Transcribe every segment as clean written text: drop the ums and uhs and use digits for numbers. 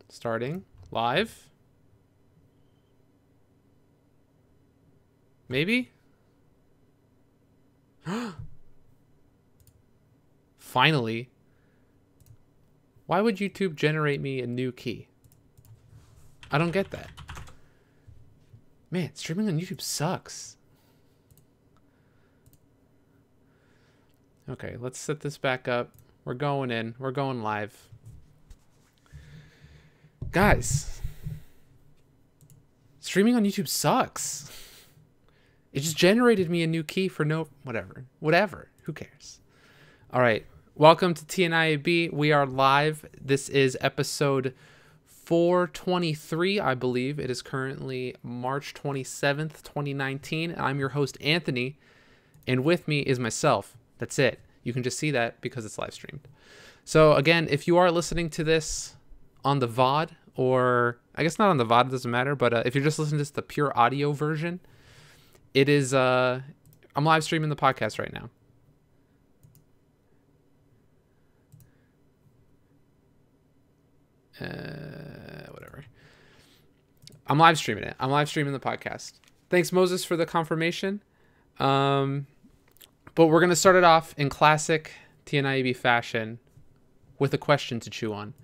Starting live. Maybe. Finally. Why would YouTube generate me a new key? I don't get that. Man, streaming on YouTube sucks. Okay, let's set this back up. We're going in. We're going live. Guys, streaming on YouTube sucks. It just generated me a new key for no... Whatever. Who cares? All right. Welcome to TNIAB. We are live. This is episode 423, I believe. It is currently March 27th, 2019. And I'm your host, Anthony. And with me is myself. That's it. You can just see that because it's live streamed. So again, if you are listening to this on the VOD, or I guess not on the VOD, it doesn't matter, but if you're just listening to this, the pure audio version, it is, I'm live streaming the podcast right now. Whatever. I'm live streaming it. I'm live streaming the podcast. Thanks, Moses, for the confirmation. But we're going to start it off in classic TNIAB fashion with a question to chew on.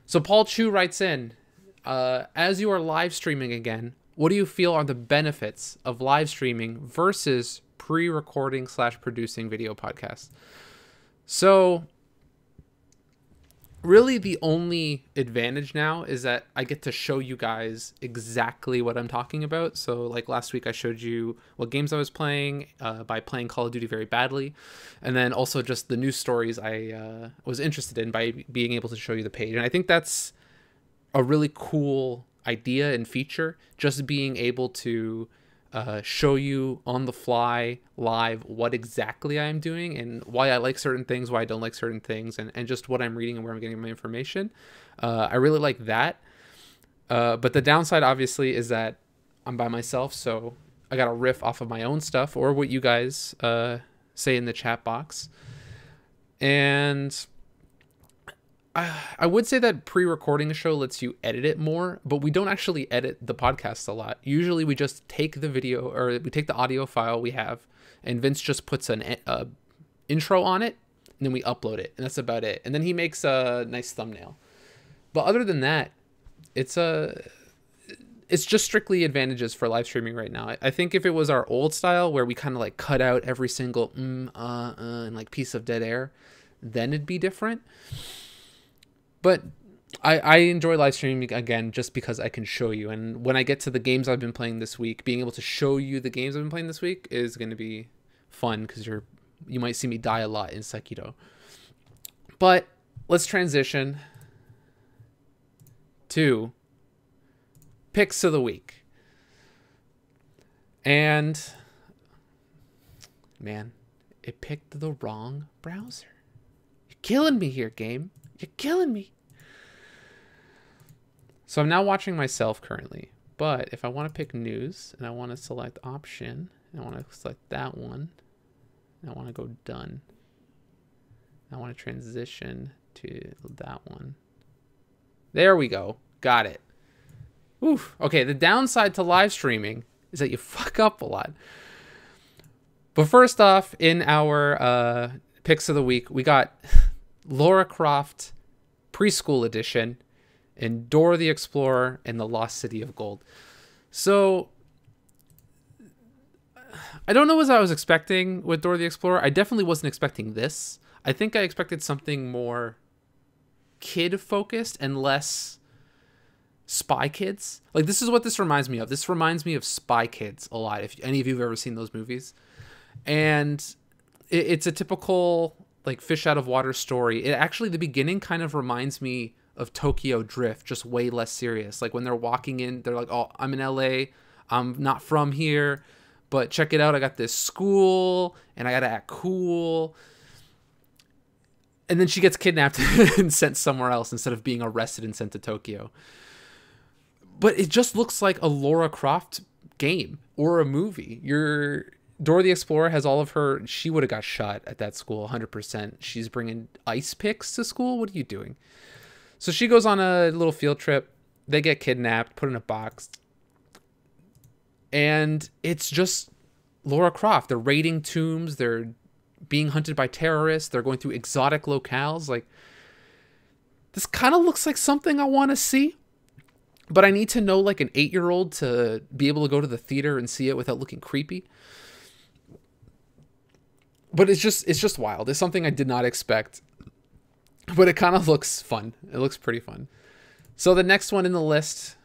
So Paul Chu writes in, as you are live streaming again, what do you feel are the benefits of live streaming versus pre-recording / producing video podcasts? So really the only advantage now is that I get to show you guys exactly what I'm talking about. So like last week I showed you what games I was playing by playing Call of Duty very badly. And then also just the news stories I was interested in by being able to show you the page. And I think that's a really cool idea and feature, just being able to show you on the fly live what exactly I'm doing and why I like certain things, why I don't like certain things, and just what I'm reading and where I'm getting my information. I really like that. But the downside obviously is that I'm by myself, so I got to riff off of my own stuff or what you guys say in the chat box. And I would say that pre-recording a show lets you edit it more, but we don't actually edit the podcast a lot. Usually we just take the video, or we take the audio file we have, and Vince just puts an intro on it, and then we upload it, and that's about it. And then he makes a nice thumbnail. But other than that, it's just strictly advantages for live streaming right now. I think if it was our old style where we kind of like cut out every single and like piece of dead air, then it'd be different. But I enjoy live streaming again just because I can show you. And when I get to the games I've been playing this week, being able to show you the games I've been playing this week is going to be fun because you might see me die a lot in Sekiro. But let's transition to picks of the week. And man, it picked the wrong browser. You're killing me here, game. You're killing me. So I'm now watching myself currently, but if I want to pick news and I want to select option, and I want to select that one, and I want to go done. I want to transition to that one. There we go. Got it. Oof. Okay, the downside to live streaming is that you fuck up a lot. But first off, in our picks of the week, we got Lara Croft Preschool Edition and Dora the Explorer and the Lost City of Gold. So I don't know what I was expecting with Dora the Explorer. I definitely wasn't expecting this. I think I expected something more kid focused and less Spy Kids. Like, this is what this reminds me of. This reminds me of Spy Kids a lot, if any of you have ever seen those movies. And it's a typical like fish out of water story. It actually, the beginning kind of reminds me of Tokyo Drift, just way less serious. Like when they're walking in, they're like, oh, I'm in LA. I'm not from here, but check it out. I got this school and I got to act cool. And then she gets kidnapped and sent somewhere else instead of being arrested and sent to Tokyo. But it just looks like a Lara Croft game or a movie. Dora the Explorer has all of her... She would have got shot at that school, 100%. She's bringing ice picks to school? What are you doing? So she goes on a little field trip. They get kidnapped, put in a box. And it's just Lara Croft. They're raiding tombs. They're being hunted by terrorists. They're going through exotic locales. Like, this kind of looks like something I want to see. But I need to know like an 8-year-old to be able to go to the theater and see it without looking creepy. But it's just wild. It's something I did not expect. But it kind of looks fun. It looks pretty fun. So the next one in the list,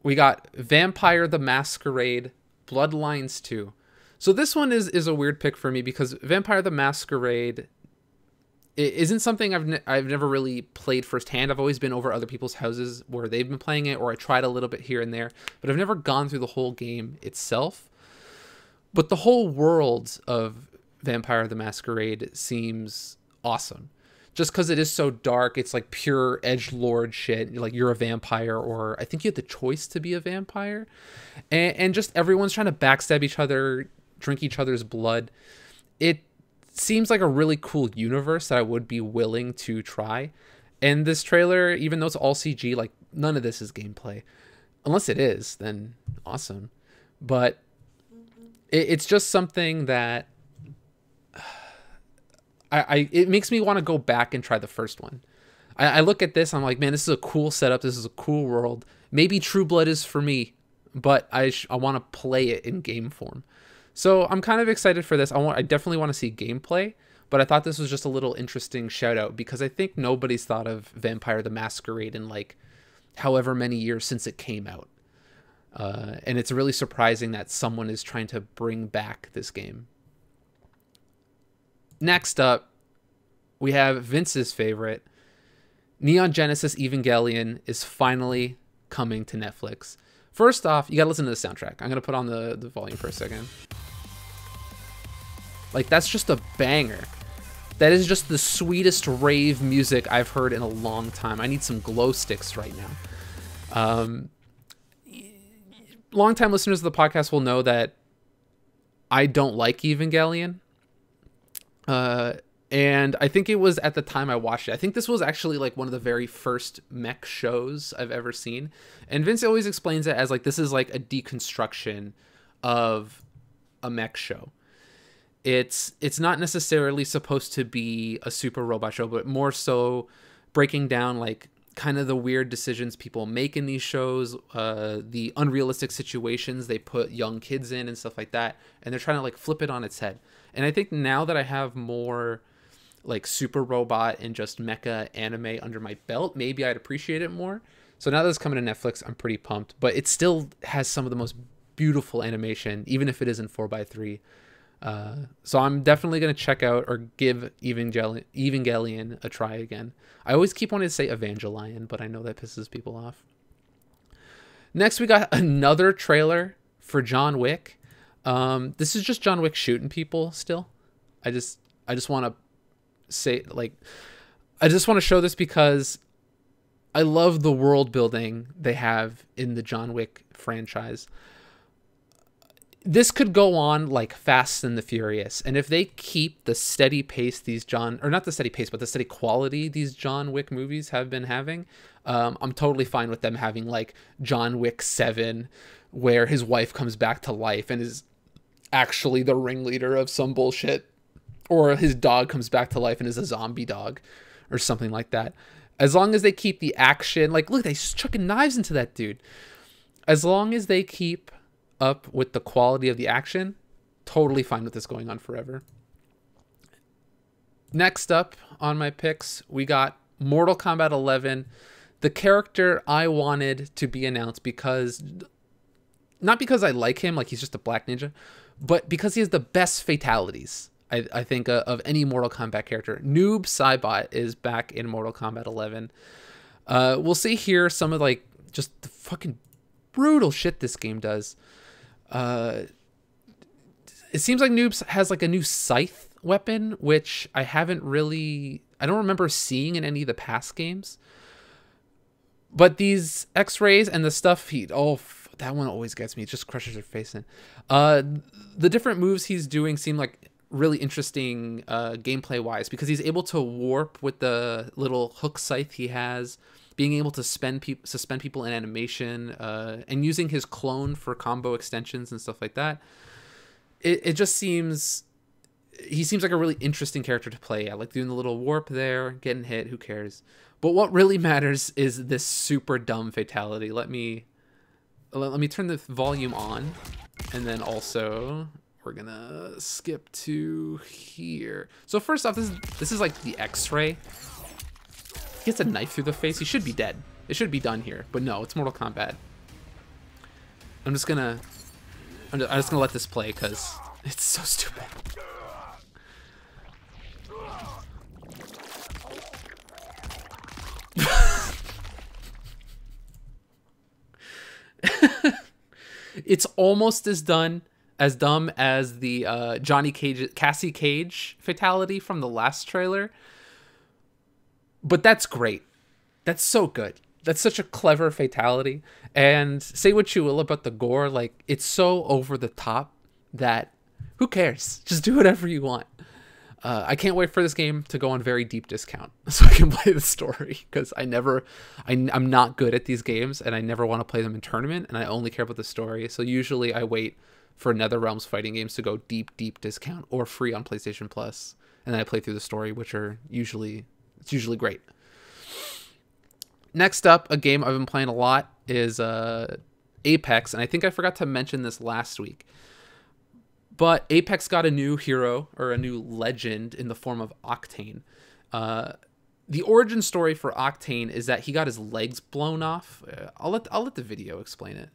we got Vampire the Masquerade Bloodlines 2. So this one is a weird pick for me because Vampire the Masquerade isn't something I've never really played firsthand. I've always been over other people's houses where they've been playing it, or I tried a little bit here and there, but I've never gone through the whole game itself. But the whole world of Vampire the Masquerade seems awesome. Just because it is so dark, it's like pure edgelord shit. Like, you're a vampire, or I think you have the choice to be a vampire. And just everyone's trying to backstab each other, drink each other's blood. It seems like a really cool universe that I would be willing to try. And this trailer, even though it's all CG, like, none of this is gameplay. Unless it is, then awesome. But it's just something that it makes me want to go back and try the first one. I look at this, I'm like, man, this is a cool setup. This is a cool world. Maybe True Blood is for me, but I want to play it in game form. So I'm kind of excited for this. I definitely want to see gameplay, but I thought this was just a little interesting shout out because I think nobody's thought of Vampire the Masquerade in like however many years since it came out. And it's really surprising that someone is trying to bring back this game. Next up, we have Vince's favorite. Neon Genesis Evangelion is finally coming to Netflix. First off, you gotta listen to the soundtrack. I'm gonna put on the volume for a second. Like, that's just a banger. That is just the sweetest rave music I've heard in a long time. I need some glow sticks right now. Longtime listeners of the podcast will know that I don't like Evangelion. And I think it was at the time I watched it. I think this was actually like one of the very first mech shows I've ever seen. And Vince always explains it as like, this is like a deconstruction of a mech show. It's not necessarily supposed to be a super robot show, but more so breaking down like kind of the weird decisions people make in these shows, the unrealistic situations they put young kids in and stuff like that. And they're trying to like flip it on its head. And I think now that I have more like super robot and just mecha anime under my belt, maybe I'd appreciate it more. So now that it's coming to Netflix, I'm pretty pumped. But it still has some of the most beautiful animation, even if it isn't 4:3. So I'm definitely going to check out or give Evangelion a try again. I always keep wanting to say Evangelion, but I know that pisses people off. Next, we got another trailer for John Wick. This is just John Wick shooting people still. I just want to say, like, I just want to show this because I love the world building they have in the John Wick franchise. This could go on like Fast and the Furious. And if they keep the steady pace not the steady pace, but the steady quality these John Wick movies have been having, I'm totally fine with them having like John Wick 7, where his wife comes back to life and is actually the ringleader of some bullshit, or his dog comes back to life and is a zombie dog or something like that. As long as they keep the action, like, look, they're chucking knives into that dude. As long as they keep up with the quality of the action, totally fine with this going on forever. Next up on my picks, we got Mortal Kombat 11, the character I wanted to be announced because, not because I like him, like he's just a black ninja, but because he has the best fatalities, I think, of any Mortal Kombat character. Noob Saibot is back in Mortal Kombat 11. We'll see here some of like just the fucking brutal shit this game does. It seems like Noob has like a new scythe weapon, which I don't remember seeing in any of the past games. But these X-rays and the stuff that one always gets me. It just crushes your face in. The different moves he's doing seem like really interesting gameplay wise, because he's able to warp with the little hook scythe he has, being able to suspend people in animation, and using his clone for combo extensions and stuff like that. It just seems, he seems like a really interesting character to play. I like doing the little warp there, getting hit, who cares? But what really matters is this super dumb fatality. Let me turn the volume on, and then also we're gonna skip to here. So first off, this is like the X-ray. He gets a knife through the face. He should be dead. It should be done here, but no, it's Mortal Kombat. I'm just gonna let this play because it's so stupid. It's almost as dumb as the Cassie Cage fatality from the last trailer. But that's great. That's so good. That's such a clever fatality. And say what you will about the gore, like, it's so over the top that who cares? Just do whatever you want. I can't wait for this game to go on very deep discount so I can play the story, because I'm not good at these games, and I never want to play them in tournament, and I only care about the story. So usually I wait for NetherRealm's fighting games to go deep discount or free on PlayStation Plus, and then I play through the story, which are usually great. Next up, a game I've been playing a lot is Apex, and I think I forgot to mention this last week. But Apex got a new hero, or a new legend, in the form of Octane. The origin story for Octane is that he got his legs blown off. I'll let the video explain it.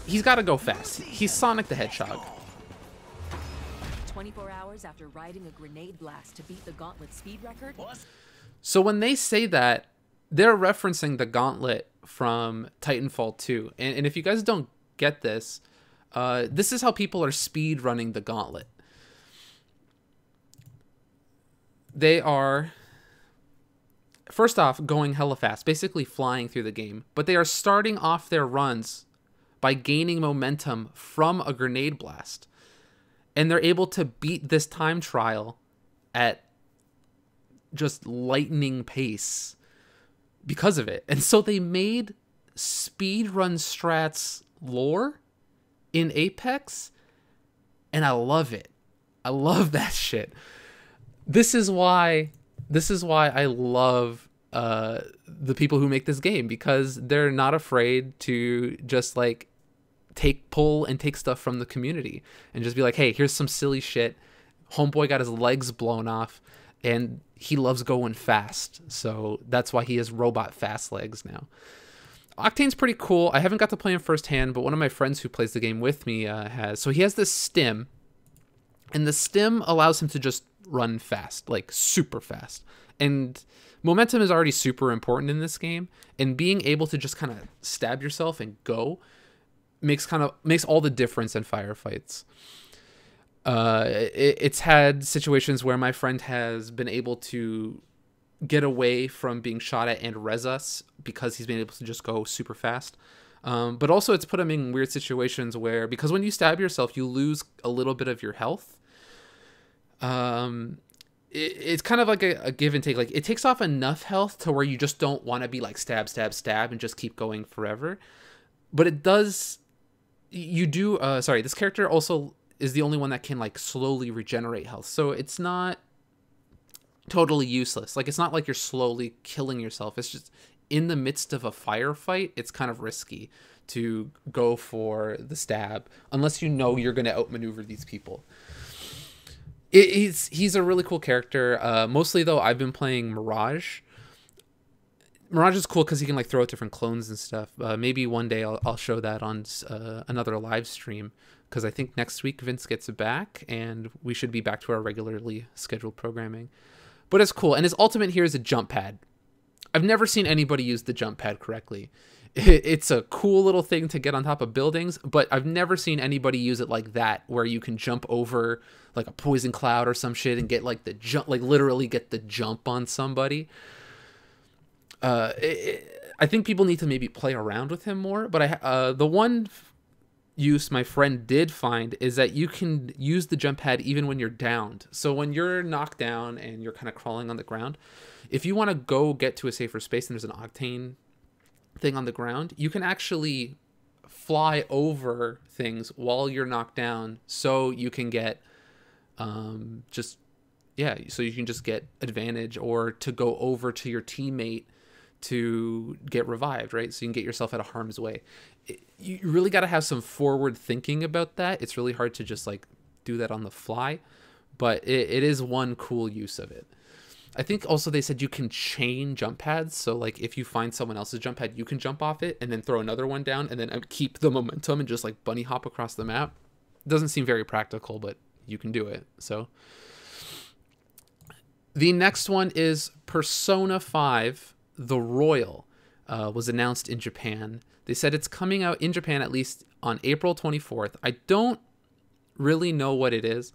He's got to go fast. He's Sonic the Hedgehog. 24 hours after riding a grenade blast to beat the Gauntlet speed record. So when they say that, they're referencing the Gauntlet from Titanfall 2. And if you guys don't get this, this is how people are speed running the Gauntlet. They are, first off, going hella fast, basically flying through the game. But they are starting off their runs by gaining momentum from a grenade blast. And they're able to beat this time trial at just lightning pace because of it. And so they made speedrun strats lore in Apex, and I love it. I love that shit. This is why I love the people who make this game, because they're not afraid to just like pull and take stuff from the community and just be like, hey, here's some silly shit. Homeboy got his legs blown off and he loves going fast, so that's why he has robot fast legs now. Octane's pretty cool. I haven't got to play him firsthand, but one of my friends who plays the game with me has. So he has this stim, and the stim allows him to just run fast, like super fast. And momentum is already super important in this game, and being able to just kind of stab yourself and go makes all the difference in firefights. It's had situations where my friend has been able to get away from being shot at and res us because he's been able to just go super fast. But also it's put him in weird situations where, because when you stab yourself, you lose a little bit of your health. It's kind of like a give and take. Like, it takes off enough health to where you just don't want to be like stab and just keep going forever. But it does, this character also is the only one that can like slowly regenerate health. So it's not totally useless. Like, it's not like you're slowly killing yourself. It's just in the midst of a firefight, it's kind of risky to go for the stab unless you know you're going to outmaneuver these people. He's a really cool character. Mostly though, I've been playing Mirage. Mirage is cool because he can like throw out different clones and stuff. Maybe one day I'll show that on another live stream, because I think next week Vince gets it back and we should be back to our regularly scheduled programming. But it's cool. And his ultimate here is a jump pad. I've never seen anybody use the jump pad correctly. It's a cool little thing to get on top of buildings, but I've never seen anybody use it like that, where you can jump over like a poison cloud or some shit and get like the jump, like literally get the jump on somebody. I think people need to maybe play around with him more, but the one use my friend did find is that you can use the jump pad even when you're downed. So when you're knocked down and you're kind of crawling on the ground, if you want to go get to a safer space and there's an octane thing on the ground, you can actually fly over things while you're knocked down, so you can get so you can just get advantage, or to go over to your teammate to get revived, right? So you can get yourself out of harm's way. You really got to have some forward thinking about that. It's really hard to just like do that on the fly, but it is one cool use of it. I think also they said you can chain jump pads. So like if you find someone else's jump pad, you can jump off it and then throw another one down and then keep the momentum and just like bunny hop across the map. Doesn't seem very practical, but you can do it. So the next one is Persona 5 The Royal, was announced in Japan. They said it's coming out in Japan at least on April 24th. I don't really know what it is,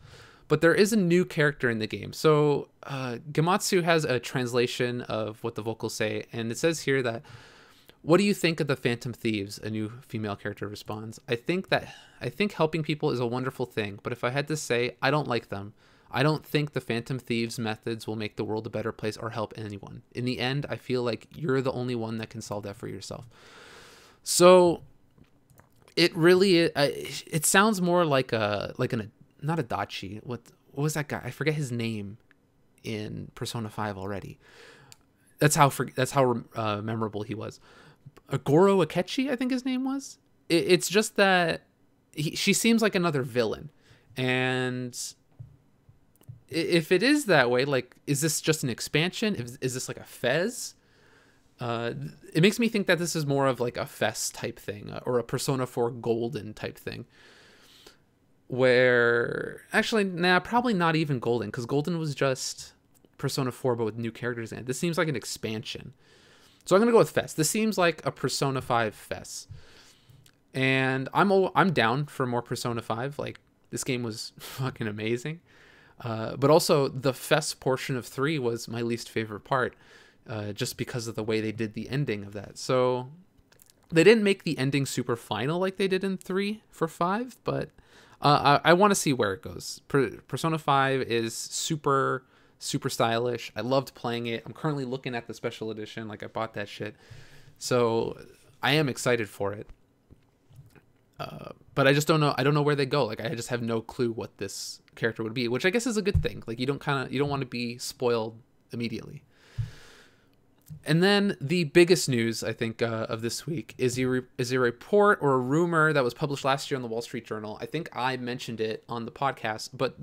but there is a new character in the game. So Gamatsu has a translation of what the vocals say, and it says here that, "What do you think of the Phantom Thieves?" A new female character responds. I think helping people is a wonderful thing, but if I had to say, I don't like them. I don't think the Phantom Thieves' methods will make the world a better place or help anyone. In the end, I feel like you're the only one that can solve that for yourself." So it really, it sounds more like not a Dachi. What was that guy? I forget his name in Persona 5 already. That's how memorable he was. Goro Akechi, I think his name was. It's just that she seems like another villain, and if it is that way, like, is this just an expansion? Is this like a Fez? It makes me think that this is more of like a Fez type thing, or a Persona 4 Golden type thing. Where, actually, probably not even Golden, because Golden was just Persona 4 but with new characters in it. This seems like an expansion. So I'm going to go with Fez. This seems like a Persona 5 Fez. And I'm down for more Persona 5. Like, this game was fucking amazing. But also, the Fez portion of 3 was my least favorite part, just because of the way they did the ending of that. So they didn't make the ending super final like they did in 3 for 5, but I want to see where it goes. Persona 5 is super, super stylish. I loved playing it. I'm currently looking at the special edition. Like, I bought that shit. So I am excited for it. But I just don't know. I don't know where they go. Like, I just have no clue what this character would be, which I guess is a good thing. Like, you don't want to be spoiled immediately. And then the biggest news, I think, of this week is a report or a rumor that was published last year on the Wall Street Journal. I think I mentioned it on the podcast, but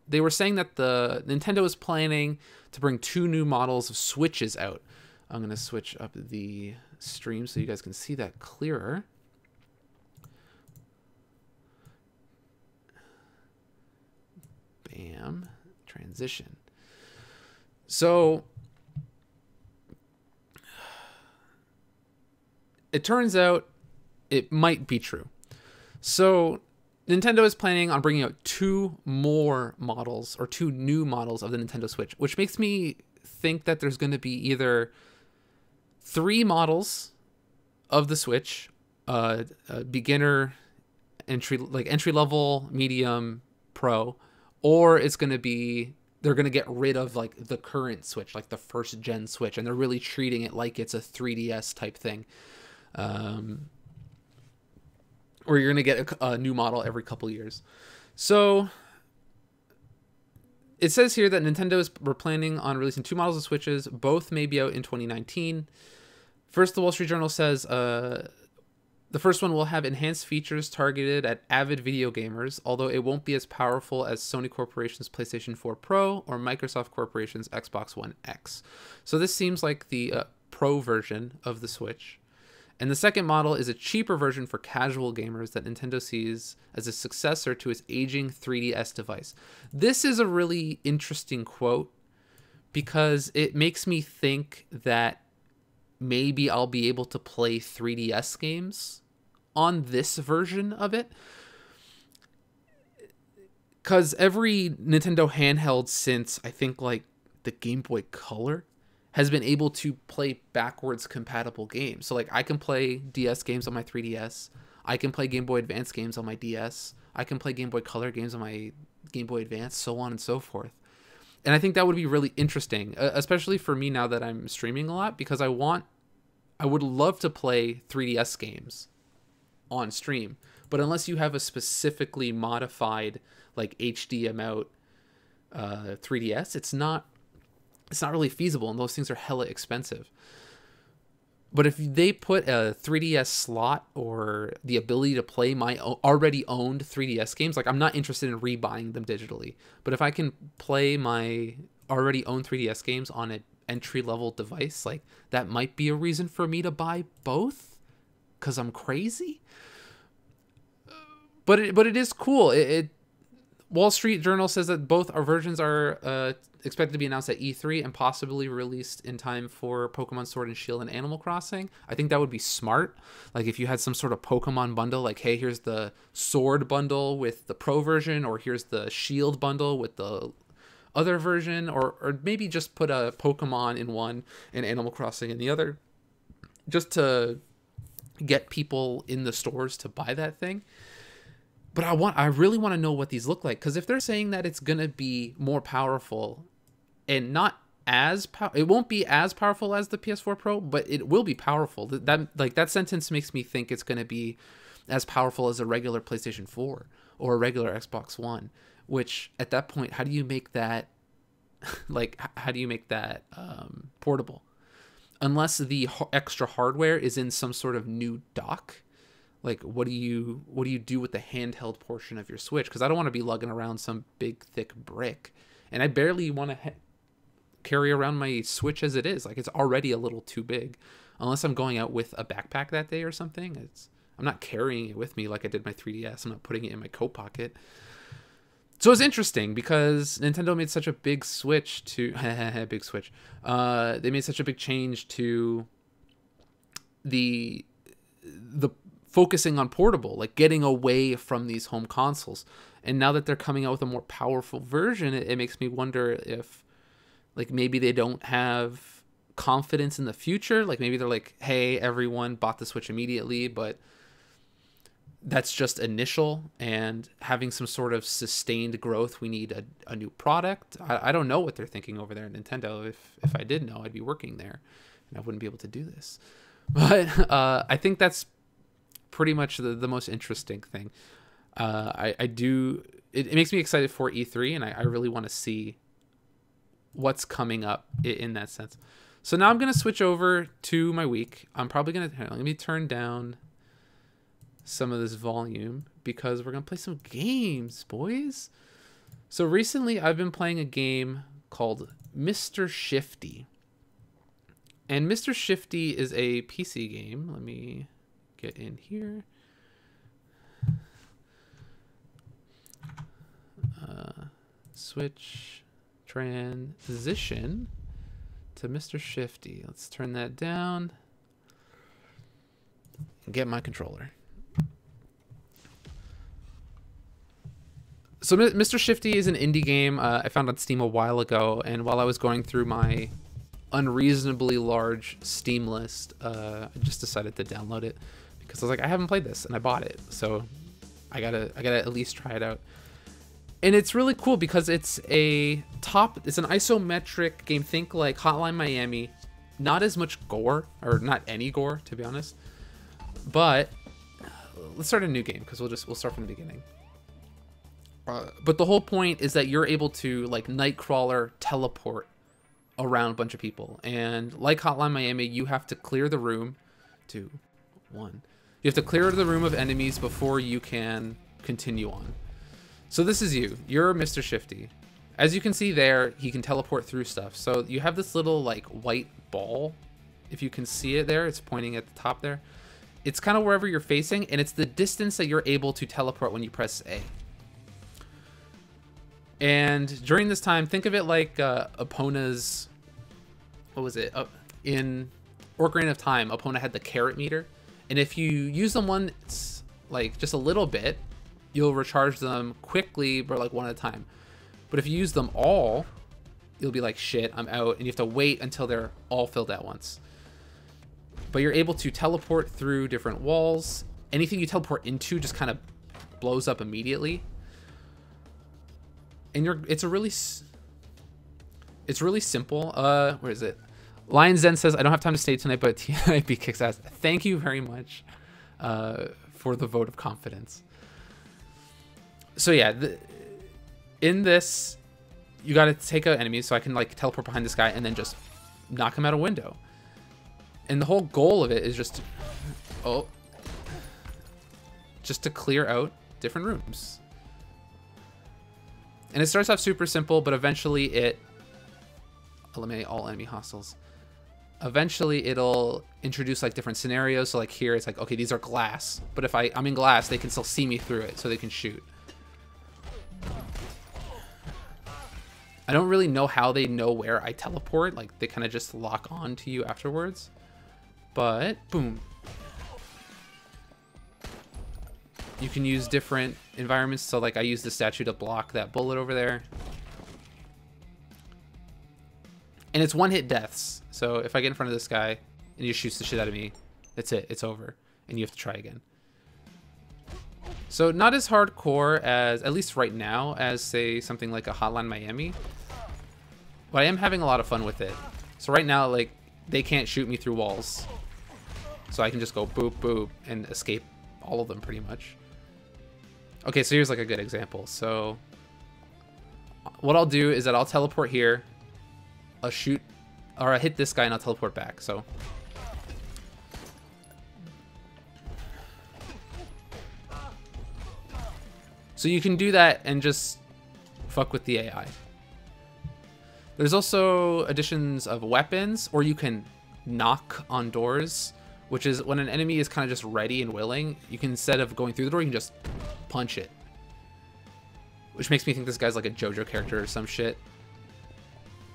they were saying that the Nintendo is planning to bring 2 new models of Switches out. I'm going to switch up the stream so you guys can see that clearer. Bam. Transition. So it turns out it might be true. So Nintendo is planning on bringing out 2 more models, or 2 new models of the Nintendo Switch, which makes me think that there's going to be either 3 models of the Switch, beginner, entry level, medium, pro, or it's going to be, they're going to get rid of like the current Switch, like the first gen Switch, and they're really treating it like it's a 3DS type thing. Or you're going to get a new model every couple years. So it says here that we're planning on releasing 2 models of Switches. Both may be out in 2019. First, the Wall Street Journal says the first one will have enhanced features targeted at avid video gamers, although it won't be as powerful as Sony Corporation's PlayStation 4 Pro or Microsoft Corporation's Xbox One X. So this seems like the Pro version of the Switch. And the second model is a cheaper version for casual gamers that Nintendo sees as a successor to its aging 3DS device. This is a really interesting quote because it makes me think that maybe I'll be able to play 3DS games on this version of it. Because every Nintendo handheld since, I think, like, the Game Boy Color has been able to play backwards compatible games. So, like, I can play DS games on my 3DS. I can play Game Boy Advance games on my DS. I can play Game Boy Color games on my Game Boy Advance, so on and so forth. And I think that would be really interesting, especially for me now that I'm streaming a lot, because I would love to play 3DS games on stream. But unless you have a specifically modified like HDM out 3DS, it's not really feasible, and those things are hella expensive. But if they put a 3DS slot or the ability to play my already owned 3DS games, like I'm not interested in rebuying them digitally. But if I can play my already owned 3DS games on an entry level device, like that might be a reason for me to buy both, because I'm crazy. But it is cool. Wall Street Journal says that both our versions are expected to be announced at E3 and possibly released in time for Pokemon Sword and Shield and Animal Crossing. I think that would be smart. Like if you had some sort of Pokemon bundle, like, hey, here's the Sword bundle with the Pro version, or here's the Shield bundle with the other version, or maybe just put a Pokemon in one and Animal Crossing in the other, just to get people in the stores to buy that thing. But I really want to know what these look like, because if they're saying that it's gonna be more powerful, and not as it won't be as powerful as the PS4 Pro, but it will be powerful. That sentence makes me think it's gonna be as powerful as a regular PlayStation 4 or a regular Xbox One. Which at that point, how do you make that portable? Unless the extra hardware is in some sort of new dock. Like, what do you do with the handheld portion of your Switch? Because I don't want to be lugging around some big, thick brick. And I barely want to carry around my Switch as it is. Like, it's already a little too big. Unless I'm going out with a backpack that day or something. I'm not carrying it with me like I did my 3DS. I'm not putting it in my coat pocket. So it's interesting because Nintendo made such a big switch to... big switch. They made such a big change to the focusing on portable, like getting away from these home consoles. And now that they're coming out with a more powerful version, it makes me wonder if, like, maybe they don't have confidence in the future. Like, maybe they're like, hey, everyone bought the Switch immediately, but that's just initial, and having some sort of sustained growth, we need a new product. I don't know what they're thinking over there at Nintendo. If I did know, I'd be working there, and I wouldn't be able to do this. But I think that's pretty much the most interesting thing. It makes me excited for E3, and I really want to see what's coming up in that sense. So now I'm going to switch over to my week. I'm probably going to, let me turn down some of this volume because we're going to play some games, boys. So recently I've been playing a game called Mr. Shifty. And Mr. Shifty is a PC game. Let me get in here. Switch transition to Mr. Shifty. Let's turn that down and get my controller. So Mr. Shifty is an indie game I found on Steam a while ago, and while I was going through my unreasonably large Steam list, I just decided to download it because I was like, I haven't played this, and I bought it, so I gotta at least try it out. And it's really cool because it's an isometric game. Think like Hotline Miami, not as much gore, or not any gore, to be honest. But let's start a new game because we'll start from the beginning. But the whole point is that you're able to, like, Nightcrawler teleport around a bunch of people, and like Hotline Miami, you have to clear the room. 2, 1. You have to clear the room of enemies before you can continue on. So this is you. You're Mr. Shifty. As you can see there, he can teleport through stuff. So you have this little, like, white ball. If you can see it there, it's pointing at the top there. It's kind of wherever you're facing, and it's the distance that you're able to teleport when you press A. And during this time, think of it like Epona's... What was it? In Ocarina of Time, Epona had the carrot meter. And if you use them once, like, just a little bit, you'll recharge them quickly, but like one at a time. But if you use them all, you'll be like, shit, I'm out, and you have to wait until they're all filled at once. But you're able to teleport through different walls, anything you teleport into just kind of blows up immediately. And it's really simple. Where is it? Lions Den says, I don't have time to stay tonight, but TNIAB kicks ass. Thank you very much for the vote of confidence. So yeah, in this, you got to take out enemies, so I can like teleport behind this guy and then just knock him out a window. And the whole goal of it is just to clear out different rooms. And it starts off super simple, but eventually it eliminate all enemy hostiles. Eventually it'll introduce like different scenarios. So like here it's like, okay, these are glass, but if I'm in glass, they can still see me through it, so they can shoot. I don't really know how they know where I teleport. Like they kind of just lock on to you afterwards. But boom. You can use different environments. So like I use the statue to block that bullet over there. And it's one-hit deaths. So if I get in front of this guy and he shoots the shit out of me, that's it. It's over. And you have to try again. So not as hardcore as, at least right now, as say something like a Hotline Miami. But I am having a lot of fun with it. So right now, like, they can't shoot me through walls. So I can just go boop, boop, and escape all of them pretty much. Okay, so here's like a good example. So what I'll do is that I'll teleport here. I'll shoot, or I'll hit this guy and I'll teleport back. So you can do that and just fuck with the AI. There's also additions of weapons, or you can knock on doors, which is when an enemy is kind of just ready and willing, you can, instead of going through the door, you can just punch it. Which makes me think this guy's like a JoJo character or some shit.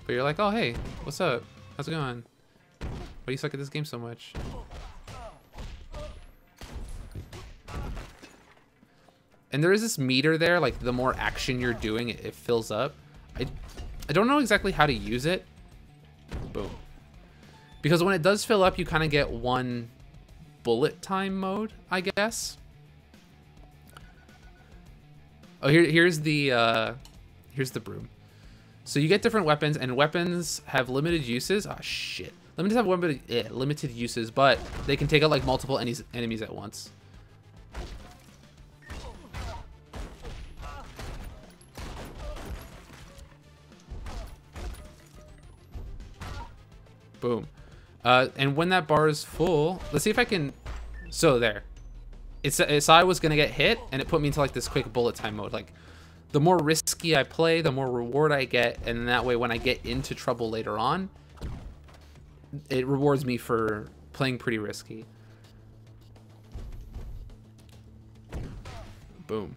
But you're like, oh, hey, what's up? How's it going? Why do you suck at this game so much? And there is this meter there, like the more action you're doing, it fills up. I don't know exactly how to use it. Boom. Because when it does fill up, you kind of get one bullet time mode, I guess. Oh, here's the broom. So you get different weapons, and weapons have limited uses. Oh shit. Limited have limited uses, but they can take out like multiple enemies at once. Boom. And when that bar is full, let's see if I can. So there. It's I was gonna get hit, and it put me into like this quick bullet time mode. Like, the more risky I play, the more reward I get, and that way when I get into trouble later on, it rewards me for playing pretty risky. Boom.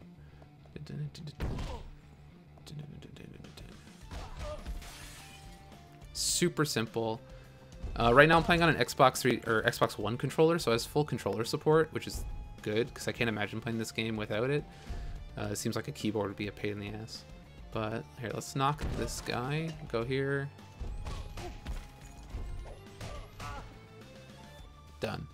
Super simple. Right now I'm playing on an Xbox 3 or Xbox One controller, so it has full controller support, which is good because I can't imagine playing this game without it. It seems like a keyboard would be a pain in the ass. But here, let's knock this guy. Go here. Done.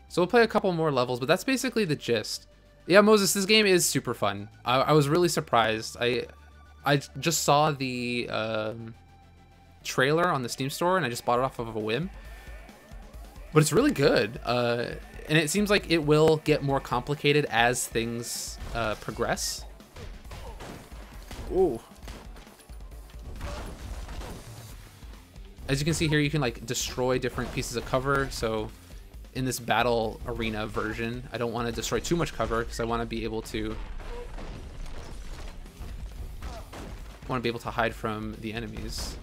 So we'll play a couple more levels, but that's basically the gist. Yeah, Moses, this game is super fun. I was really surprised. I just saw the trailer on the Steam store, and I just bought it off of a whim. But it's really good. And it seems like it will get more complicated as things progress. Ooh. As you can see here, you can like destroy different pieces of cover. So in this battle arena version, I don't want to destroy too much cover because I want to be able to hide from the enemies.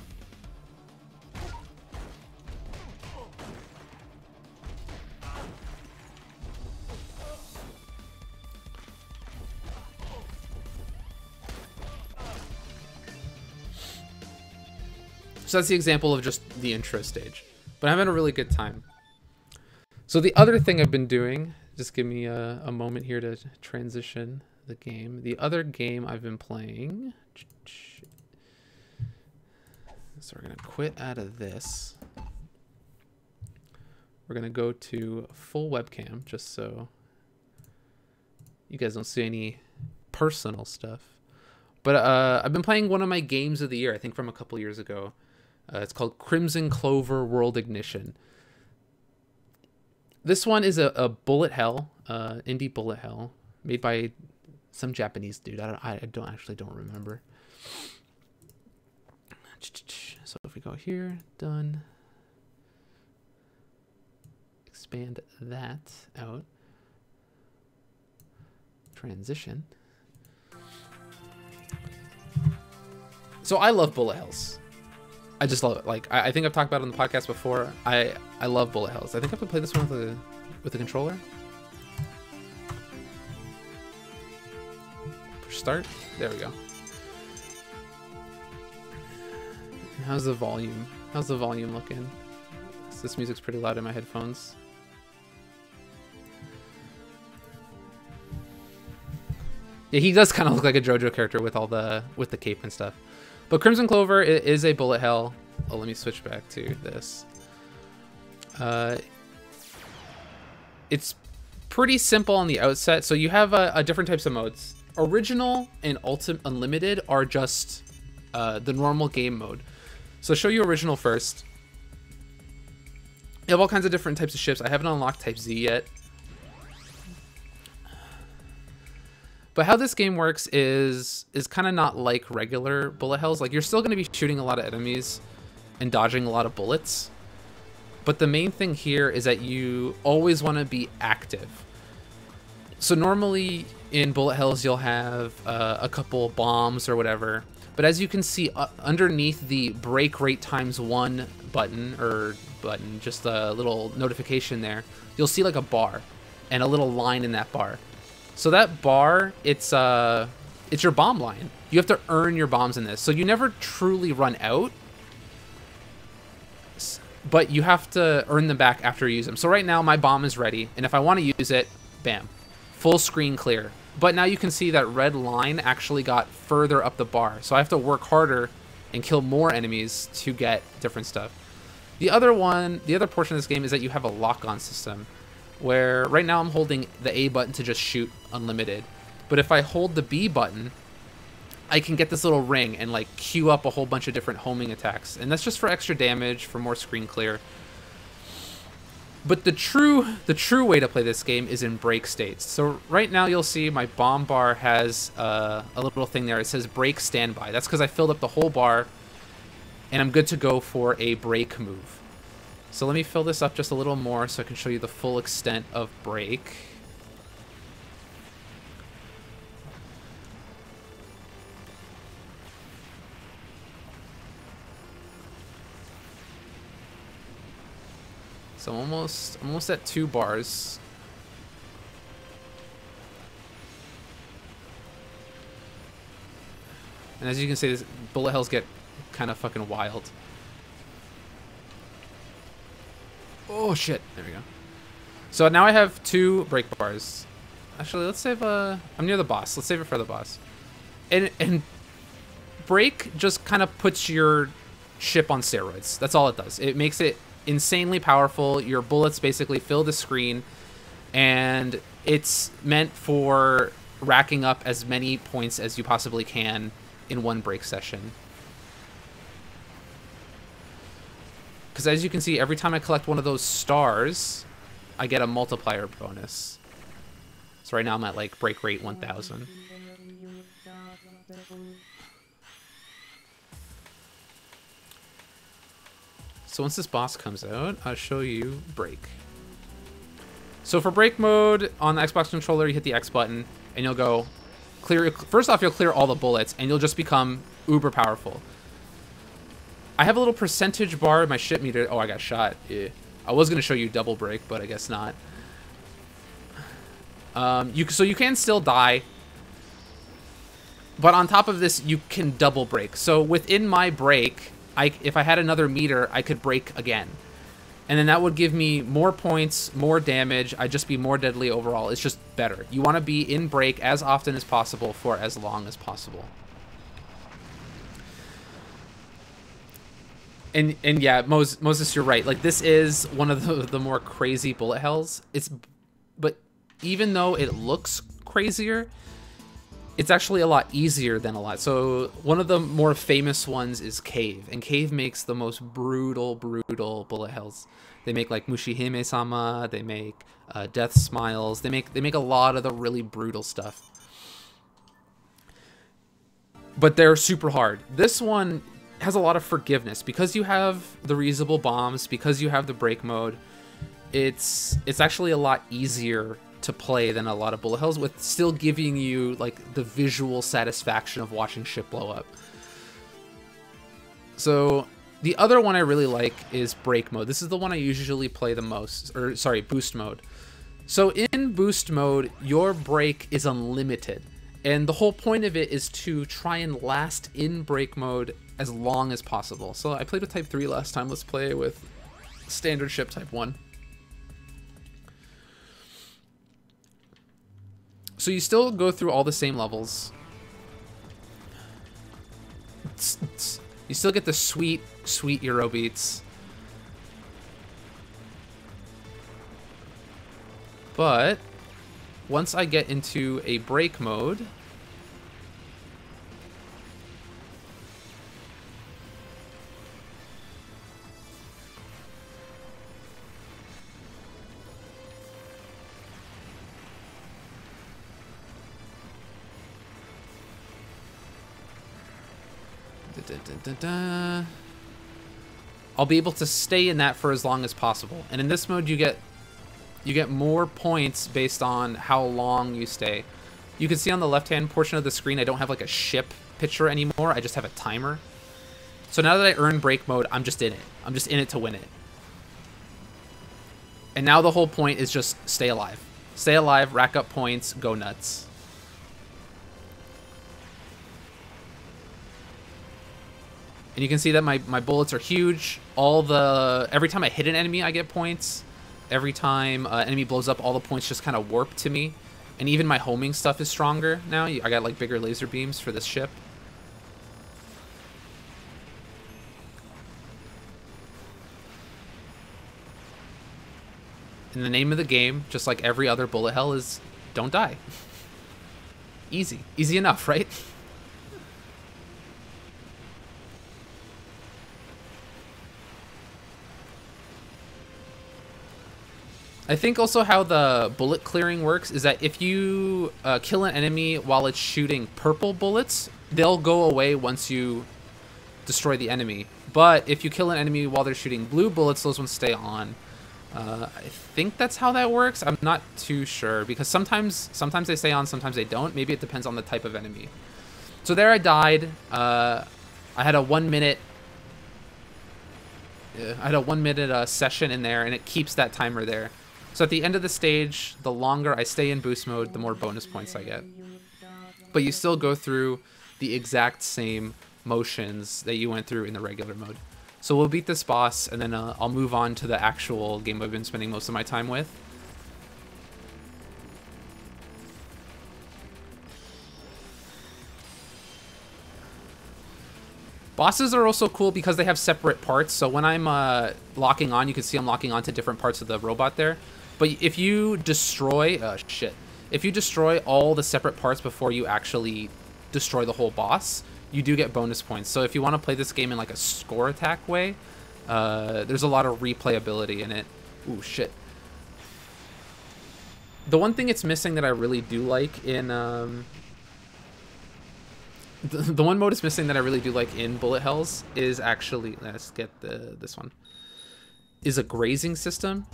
So that's the example of just the intro stage. But I'm having a really good time. So the other thing I've been doing, just give me a moment here to transition the game. The other game I've been playing. So we're going to quit out of this. We're going to go to full webcam just so you guys don't see any personal stuff. But I've been playing one of my games of the year, I think from a couple years ago. It's called Crimson Clover World Ignition. This one is a bullet hell, indie bullet hell, made by some Japanese dude. I don't remember. So if we go here, done. Expand that out. Transition. So I love bullet hells. I just love it. Like I think I've talked about it on the podcast before. I love bullet hells. I think I have to play this one with the controller. Push start. There we go. How's the volume? How's the volume looking? This music's pretty loud in my headphones. Yeah, he does kind of look like a JoJo character with all with the cape and stuff. But Crimson Clover is a bullet hell. Oh, let me switch back to this. It's pretty simple on the outset. So you have different types of modes. Original and Ultimate Unlimited are just the normal game mode. So I'll show you original first. You have all kinds of different types of ships. I haven't unlocked Type Z yet. But how this game works is kind of not like regular bullet hells. Like, you're still going to be shooting a lot of enemies and dodging a lot of bullets. But the main thing here is that you always want to be active. So normally in bullet hells, you'll have a couple bombs or whatever. But as you can see underneath the break rate ×1 button, just a little notification there, you'll see like a bar and a little line in that bar. So that bar, it's your bomb line. You have to earn your bombs in this. So you never truly run out, but you have to earn them back after you use them. So right now my bomb is ready, and if I want to use it, bam, full screen clear. But now you can see that red line actually got further up the bar. So I have to work harder and kill more enemies to get different stuff. The other portion of this game is that you have a lock-on system, where right now I'm holding the A button to just shoot unlimited. But if I hold the B button, I can get this little ring and like queue up a whole bunch of different homing attacks. And that's just for extra damage, for more screen clear. But the true way to play this game is in break states. So right now you'll see my bomb bar has a little thing there. It says break standby. That's because I filled up the whole bar and I'm good to go for a break move. So let me fill this up just a little more so I can show you the full extent of break. So I'm almost at 2 bars. And as you can see, this bullet hells get kind of fucking wild. Oh shit, there we go. So now I have 2 break bars. Actually, let's save I'm near the boss. Let's save it for the boss. And break just kind of puts your ship on steroids. That's all it does. It makes it insanely powerful. Your bullets basically fill the screen, and it's meant for racking up as many points as you possibly can in one break session. Because as you can see, every time I collect one of those stars, I get a multiplier bonus. So right now I'm at like break rate 1000. So once this boss comes out, I'll show you break. So for break mode on the Xbox controller, you hit the X button and you'll go clear. First off, you'll clear all the bullets and you'll just become uber powerful. I have a little percentage bar in my ship meter. Oh, I got shot. Yeah. I was going to show you double break, but I guess not. So you can still die. But on top of this, you can double break. So within my break, if I had another meter, I could break again. And then that would give me more points, more damage. I'd just be more deadly overall. It's just better. You want to be in break as often as possible for as long as possible. And yeah, Moses, you're right. Like, this is one of the more crazy bullet hells. But even though it looks crazier, it's actually a lot easier than a lot. So one of the more famous ones is Cave, and Cave makes the most brutal bullet hells. They make like Mushihime-sama, they make Death Smiles, they make a lot of the really brutal stuff. But they're super hard. This one has a lot of forgiveness because you have the reusable bombs, because you have the break mode. It's actually a lot easier to play than a lot of bullet hells, with still giving you like the visual satisfaction of watching shit blow up. So the other one I really like is break mode. This is the one I usually play the most, or sorry, boost mode. So in boost mode, your break is unlimited, and the whole point of it is to try and last in break mode as long as possible. So I played with type 3 last time. Let's play with standard ship type 1. So you still go through all the same levels. You still get the sweet Euro beats. But once I get into a break mode, I'll be able to stay in that for as long as possible. And in this mode, you get more points based on how long you stay. You can see on the left-hand portion of the screen, I don't have like a ship picture anymore. I just have a timer. So now that I earn break mode, I'm just in it. I'm just in it to win it. And now the whole point is just stay alive. Stay alive, rack up points, go nuts. And you can see that my bullets are huge. Every time I hit an enemy, I get points. Every time an enemy blows up, all the points just kind of warp to me. And even my homing stuff is stronger now. I got like bigger laser beams for this ship. And the name of the game, just like every other bullet hell, is don't die. Easy. Easy enough, right? I think also how the bullet clearing works is that if you kill an enemy while it's shooting purple bullets, they'll go away once you destroy the enemy. But if you kill an enemy while they're shooting blue bullets, those ones stay on. I think that's how that works. I'm not too sure, because sometimes they stay on, sometimes they don't. Maybe it depends on the type of enemy. So there I died. I had a 1 minute... I had a 1 minute session in there, and it keeps that timer there. So at the end of the stage, the longer I stay in boost mode, the more bonus points I get. But you still go through the exact same motions that you went through in the regular mode. So we'll beat this boss, and then I'll move on to the actual game I've been spending most of my time with. Bosses are also cool because they have separate parts. So when I'm locking on, you can see I'm locking on to different parts of the robot there. But if you destroy... If you destroy all the separate parts before you actually destroy the whole boss, you do get bonus points. So if you want to play this game in like a score attack way, there's a lot of replayability in it. Ooh, shit. The one thing it's missing that I really do like in... The one mode it's missing that I really do like in bullet hells is actually... Let's get this one. Is a grazing system.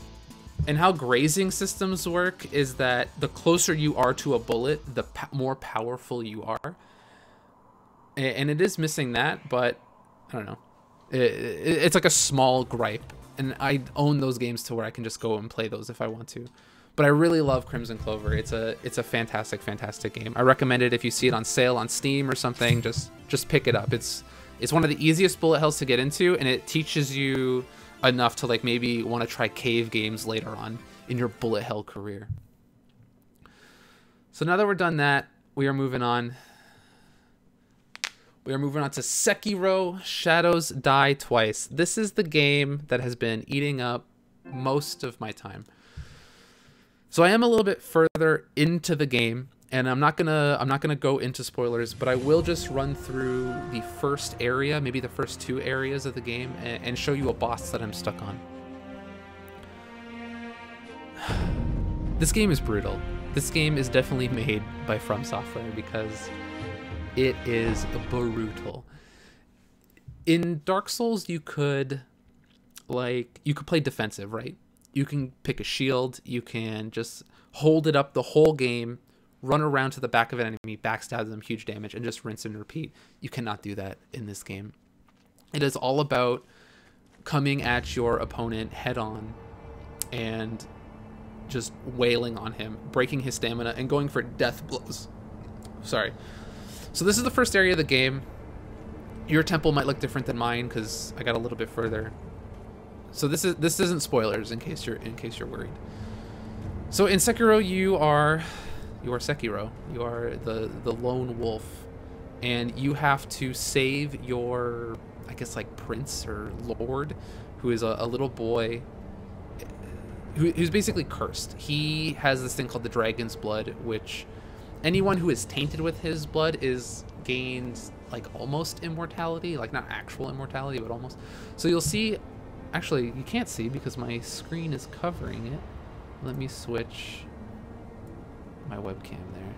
And how grazing systems work is that the closer you are to a bullet, the more powerful you are. And it is missing that, but I don't know. It's like a small gripe. And I own those games to where I can just go and play those if I want to. But I really love Crimson Clover. It's a fantastic, fantastic game. I recommend it if you see it on sale on Steam or something. Just pick it up. It's one of the easiest bullet hells to get into, and it teaches you enough to like maybe want to try cave games later on in your bullet hell career. So now that we're done that, we are moving on. We are moving on to Sekiro: Shadows Die Twice. This is the game that has been eating up most of my time. So I am a little bit further into the game, and I'm not gonna go into spoilers, but I will just run through the first area, maybe the first 2 areas of the game, and show you a boss that I'm stuck on. This game is brutal. This game is definitely made by From Software because it is brutal. In Dark Souls, you could play defensive, right? You can pick a shield, you can just hold it up the whole game, run around to the back of an enemy, backstab them, huge damage, and just rinse and repeat. You cannot do that in this game. It is all about coming at your opponent head on and just wailing on him, breaking his stamina, and going for death blows. Sorry. So this is the first area of the game. Your temple might look different than mine because I got a little bit further. So this isn't spoilers in case you're worried. So in Sekiro, you are Sekiro. You are the lone wolf, and you have to save your, I guess, like prince or lord, who is a little boy who's basically cursed. He has this thing called the dragon's blood, which anyone who is tainted with his blood is gained like almost immortality, like not actual immortality, but almost. So you'll see, actually you can't see because my screen is covering it. Let me switch my webcam there.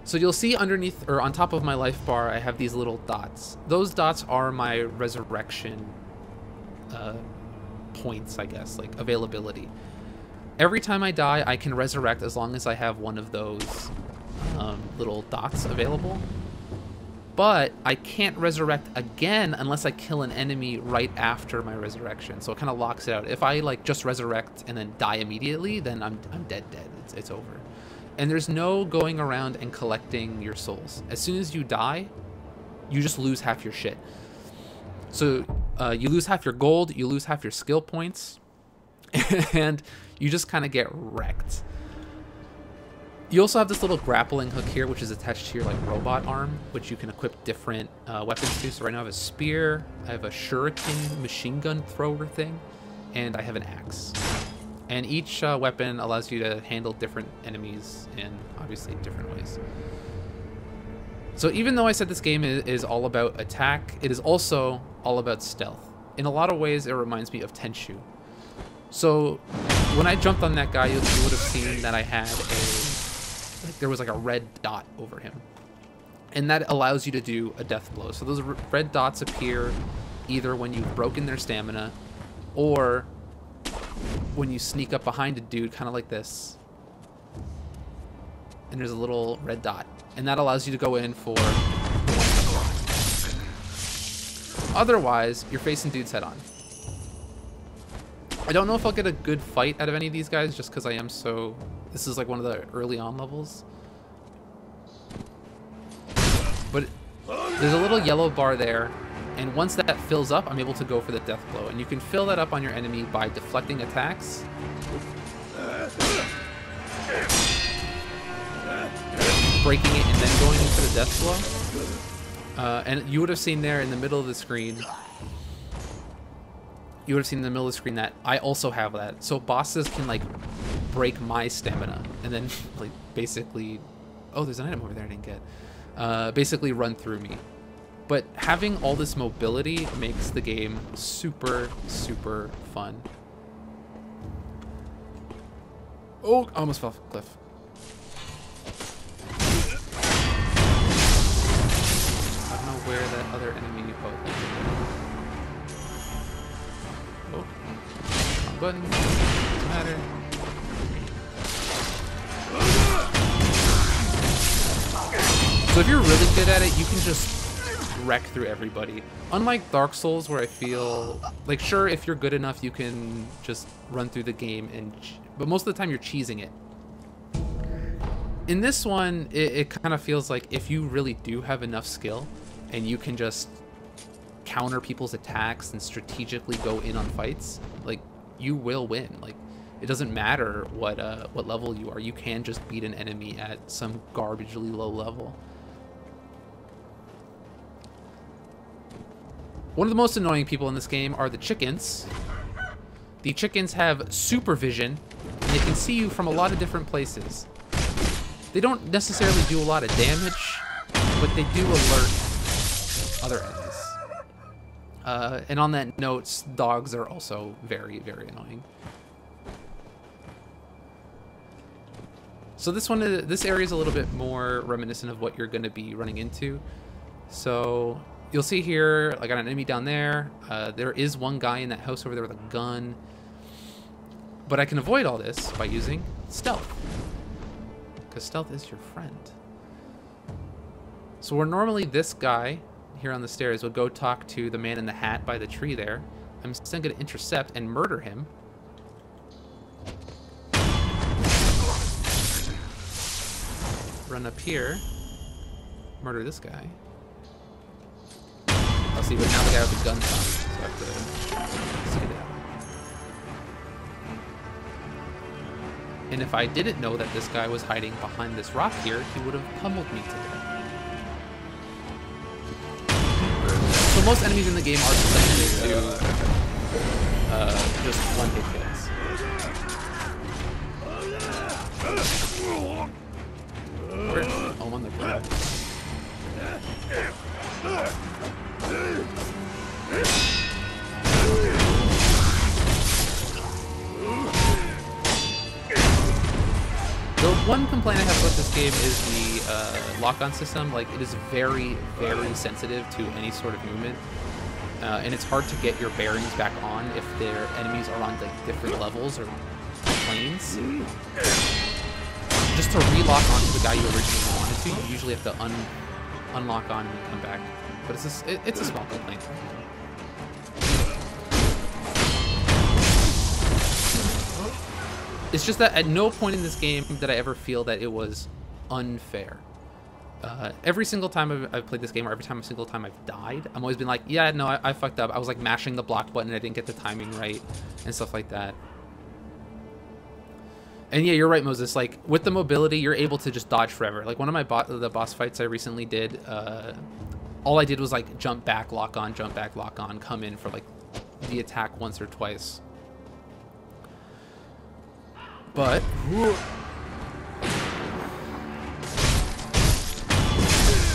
So you'll see underneath, or on top of my life bar, I have these little dots. Those dots are my resurrection points, I guess, like availability. Every time I die, I can resurrect as long as I have one of those little dots available. But I can't resurrect again unless I kill an enemy right after my resurrection. So it kind of locks it out. If I like just resurrect and then die immediately, then I'm dead. It's over. And there's no going around and collecting your souls. As soon as you die, you just lose half your shit. So you lose half your gold, you lose half your skill points, and you just kind of get wrecked. You also have this little grappling hook here, which is attached to your like robot arm, which you can equip different weapons to. So right now I have a spear, I have a shuriken machine gun thrower thing, and I have an axe. And each weapon allows you to handle different enemies in obviously different ways. So even though I said this game is all about attack, it is also all about stealth. In a lot of ways, it reminds me of Tenchu. So when I jumped on that guy, you would have seen that I had there was like a red dot over him. And that allows you to do a death blow. So those red dots appear either when you've broken their stamina or when you sneak up behind a dude, kind of like this. And there's a little red dot. And that allows you to go in for... Otherwise, you're facing dudes head on. I don't know if I'll get a good fight out of any of these guys just because I am so... This is like one of the early on levels. But there's a little yellow bar there, and once that fills up, I'm able to go for the death blow. And you can fill that up on your enemy by deflecting attacks. Breaking it and then going in for the death blow. And you would have seen there in the middle of the screen, that I also have that. So bosses can like break my stamina and then like basically, oh, there's an item over there I didn't get. Basically run through me. But having all this mobility makes the game super, super fun. Oh, I almost fell off a cliff. I don't know where that other enemy... Oh, wrong button. Doesn't matter. So if you're really good at it, you can just wreck through everybody. Unlike Dark Souls, where I feel like, sure, if you're good enough, you can just run through the game, but most of the time you're cheesing it. In this one, it kind of feels like if you really do have enough skill and you can just counter people's attacks and strategically go in on fights, like, you will win. Like, it doesn't matter what level you are. You can just beat an enemy at some garbagely low level. One of the most annoying people in this game are the chickens. The chickens have supervision, and they can see you from a lot of different places. They don't necessarily do a lot of damage, but they do alert other enemies. And on that note, dogs are also very, very annoying. So this area is a little bit more reminiscent of what you're going to be running into. So you'll see here, I got an enemy down there. There is one guy in that house over there with a gun. But I can avoid all this by using stealth. Because stealth is your friend. So where normally this guy here on the stairs would go talk to the man in the hat by the tree there, I'm instead going to intercept and murder him. Run up here, murder this guy. I'll see, but now the guy with the gun's on, so I have to see that. And if I didn't know that this guy was hiding behind this rock here, he would have pummeled me to death. So most enemies in the game are susceptible to just one-hit kills. Where? Oh, on the ground. The one complaint I have about this game is the lock-on system. Like, it is very, very sensitive to any sort of movement. And it's hard to get your bearings back on if their enemies are on like different levels or planes. Just to relock onto the guy you originally wanted to, you usually have to unlock on and come back. But it's a small complaint. It's just that at no point in this game did I ever feel that it was unfair. Every single time I've played this game, or every single time I've died, I'm always been like, yeah, no, I fucked up. I was like mashing the block button and I didn't get the timing right and stuff like that. And yeah, you're right, Moses. Like, with the mobility, you're able to just dodge forever. Like, one of my the boss fights I recently did, all I did was, like, jump back, lock on, come in for, like, the attack once or twice. But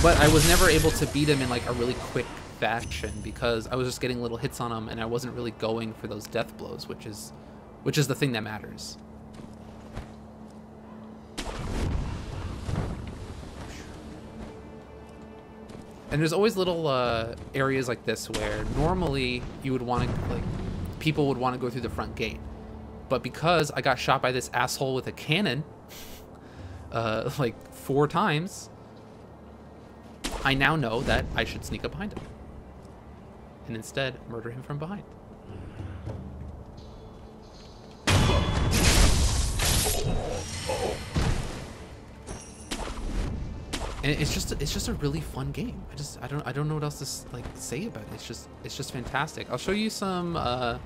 I was never able to beat him in, like, a really quick fashion because I was just getting little hits on him and I wasn't really going for those death blows, which is the thing that matters. And there's always little areas like this where normally you would want to, like, people would want to go through the front gate. But because I got shot by this asshole with a cannon, like 4 times, I now know that I should sneak up behind him. And instead, murder him from behind. And it's just a really fun game. I don't know what else to like say about it. It's just fantastic. I'll show you some other